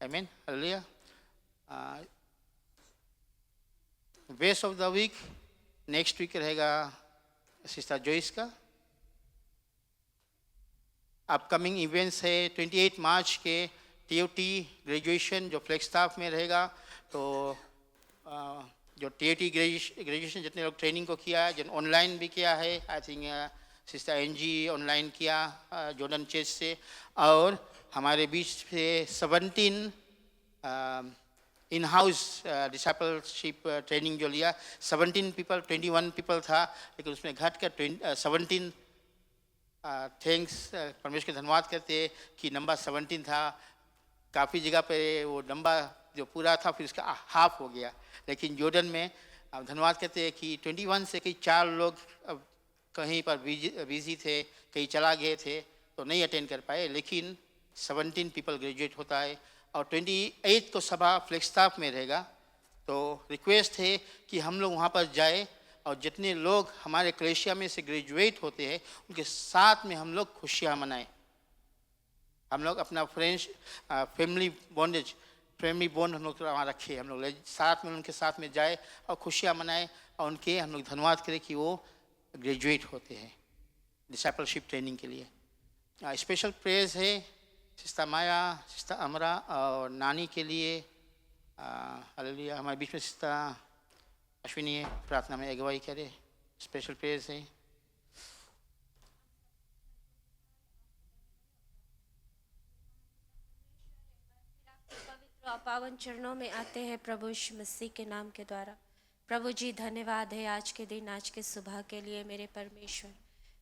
आमीन, hallelujah. West of the week next week रहेगा सिस्टर जोइस का। अपकमिंग इवेंट्स है 28 मार्च के TOT ग्रेजुएशन जो फ्लेक्स स्टाफ में रहेगा। तो जो TOT ग्रेजुएशन जितने लोग ट्रेनिंग को किया है, जिन ऑनलाइन भी किया है, I think sister NG online किया जॉर्डन चर्च से। और हमारे बीच से 17 इन हाउस डिसाइपलशिप ट्रेनिंग जो लिया, 17 पीपल, 21 पीपल था, लेकिन उसमें घट कर 17। थैंक्स, परमेश्वर के धन्यवाद करते हैं कि नंबर 17 था। काफ़ी जगह पे वो नंबर जो पूरा था फिर उसका हाफ हो गया, लेकिन जॉर्डन में धन्यवाद करते हैं कि 21 से कई 4 लोग कहीं पर बिजी थे, कहीं चला गए थे तो नहीं अटेंड कर पाए, लेकिन 17 पीपल ग्रेजुएट होता है। और 28 को सभा फ्लेक्सटाफ में रहेगा। तो रिक्वेस्ट है कि हम लोग वहाँ पर जाए और जितने लोग हमारे कलेशिया में से ग्रेजुएट होते हैं उनके साथ में हम लोग खुशियाँ मनाएं। हम लोग अपना फ्रेंड्स फैमिली बॉन्ड हम लोग वहाँ रखे, हम लोग साथ में उनके साथ में जाए और खुशियाँ मनाएं और उनके हम लोग धन्यवाद करें कि वो ग्रेजुएट होते हैं डिसाइपलशिप ट्रेनिंग के लिए। स्पेशल प्रेयर्स है सिस्टर माया, सिस्टर अमरा और नानी के लिए। हालेलुया। हमारे बीच में सिस्टर अश्विनी है, प्रार्थना में अगुवाई करे। स्पेशल प्रेयर्स है। पवित्र पावन चरणों में आते हैं प्रभु यीशु मसीह के नाम के द्वारा। प्रभु जी धन्यवाद है आज के दिन, आज के सुबह के लिए मेरे परमेश्वर।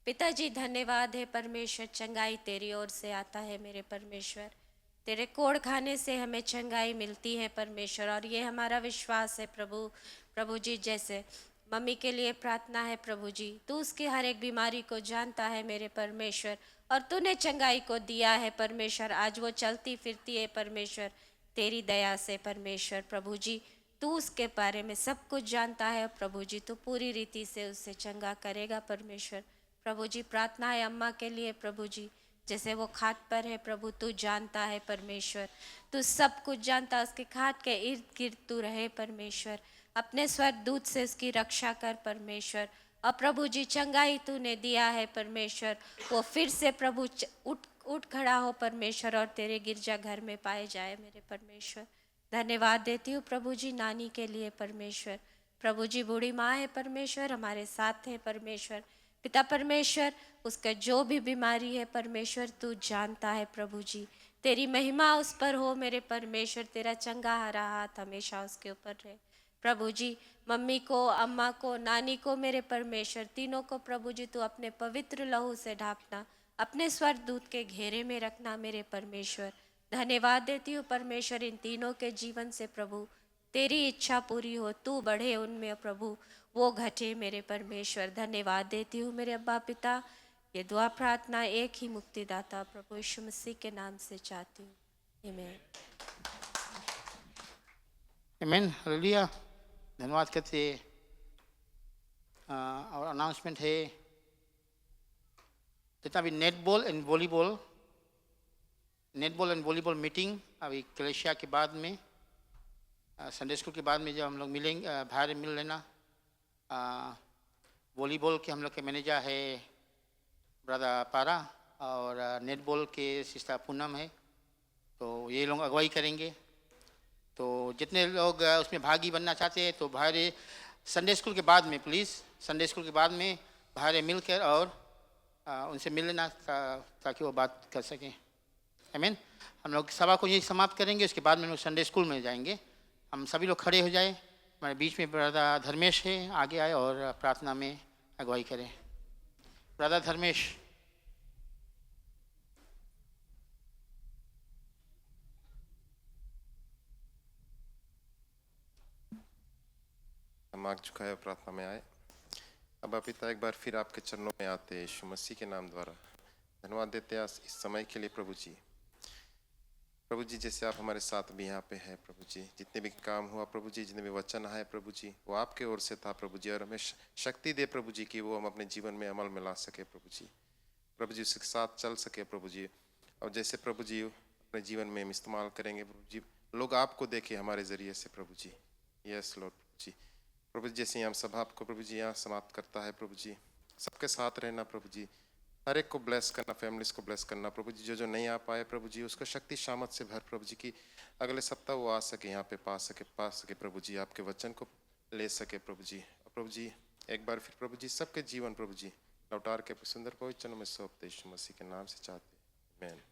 पिताजी धन्यवाद है परमेश्वर, चंगाई तेरी ओर से आता है मेरे परमेश्वर। तेरे कोड़ खाने से हमें चंगाई मिलती है परमेश्वर, और ये हमारा विश्वास है प्रभु जी। जैसे मम्मी के लिए प्रार्थना है प्रभु जी, तू उसकी हर एक बीमारी को जानता है मेरे परमेश्वर, और तूने चंगाई को दिया है परमेश्वर। आज वो चलती फिरती है परमेश्वर, तेरी दया से परमेश्वर प्रभु जी तू उसके बारे में सब कुछ जानता है प्रभु जी, तू पूरी रीति से उससे चंगा करेगा परमेश्वर प्रभु जी। प्रार्थना है अम्मा के लिए प्रभु जी, जैसे वो खाट पर है प्रभु तू जानता है परमेश्वर, तू सब कुछ जानता है, उसके खाट के इर्द गिर्द तू रहे परमेश्वर, अपने स्वर दूत से उसकी रक्षा कर परमेश्वर। और प्रभु जी चंगाई तूने दिया है परमेश्वर, वो फिर से प्रभु उठ खड़ा हो परमेश्वर और तेरे गिरजा घर में पाए जाए मेरे परमेश्वर। धन्यवाद देती हूँ प्रभु जी नानी के लिए परमेश्वर, प्रभु जी बूढ़ी माँ है परमेश्वर, हमारे साथ है परमेश्वर पिता परमेश्वर, उसका जो भी बीमारी है परमेश्वर तू जानता है प्रभु जी, तेरी महिमा उस पर हो मेरे परमेश्वर, तेरा चंगा हरा हाथ हमेशा उसके ऊपर रहे प्रभु जी। मम्मी को, अम्मा को, नानी को मेरे परमेश्वर तीनों को प्रभु जी तू अपने पवित्र लहू से ढांपना, अपने स्वर दूत के घेरे में रखना मेरे परमेश्वर। धन्यवाद देती हूँ परमेश्वर इन तीनों के जीवन से प्रभु तेरी इच्छा पूरी हो, तू बढ़े उनमें प्रभु वो घटे मेरे परमेश्वर। धन्यवाद देती हूँ मेरे अब्बा पिता, ये दुआ प्रार्थना एक ही मुक्तिदाता प्रभु यीशु मसीह के नाम से चाहती हूँ, आमीन। आमीन, हालेलुया। धन्यवाद करते और अनाउंसमेंट है जितना भी नेटबॉल एंड वॉलीबॉल मीटिंग अभी कलेशिया के बाद में संडे स्कूल के बाद में जब हम लोग मिलेंगे बाहर मिल लेना। वॉलीबॉल के हम लोग के मैनेजर है ब्रदर पारा और नेटबॉल के सिस्टर पूनम है, तो ये लोग अगुवाई करेंगे। तो जितने लोग उसमें भागी बनना चाहते हैं तो बाहर संडे स्कूल के बाद में प्लीज़ संडे स्कूल के बाद में बाहर मिलकर और उनसे मिल लेना ताकि वो बात कर सकें। आमीन। हम लोग सभा को यही समाप्त करेंगे, उसके बाद में लोग संडे स्कूल में जाएंगे। हम सभी लोग खड़े हो जाए, हमारे बीच में ब्रदर धर्मेश है, आगे आए और प्रार्थना में अगुवाई करें। ब्रदर धर्मेश। हम आग झुकाए प्रार्थना में आए। अब पिता एक बार फिर आपके चरणों में आते यीशु मसीह के नाम द्वारा धन्यवाद देते हैं इस समय के लिए प्रभु जी। प्रभु जी जैसे आप हमारे साथ भी यहाँ पे हैं प्रभु जी, जितने भी काम हुआ प्रभु जी, जितने भी वचन आए प्रभु जी वो आपके ओर से था प्रभु जी, और हमें शक्ति दे प्रभु जी कि वो हम अपने जीवन में अमल में ला सके प्रभु जी। प्रभु जी उसके साथ चल सके प्रभु जी, और जैसे प्रभु जी अपने जीवन में हम इस्तेमाल करेंगे प्रभु जी, लोग आपको देखे हमारे ज़रिए से प्रभु जी। यस लॉर्ड प्रभु जी। प्रभु जी जैसे हम सभा को प्रभु जी यहाँ समाप्त करता है प्रभु जी, सबके साथ रहना प्रभु जी, हर एक को ब्लेस करना, फैमिलीज को ब्लेस करना प्रभु जी। जो नहीं आ पाए प्रभु जी उसको शक्ति शामत से भर प्रभु जी की अगले सप्ताह वो आ सके यहाँ पे पा सके प्रभु जी, आपके वचन को ले सके प्रभु जी। प्रभु जी एक बार फिर प्रभु जी सबके जीवन प्रभु जी लौटार के सुंदर पवित्र चरणों में सौंपते यीशु मसीह के नाम से चाहते हैं, आमीन।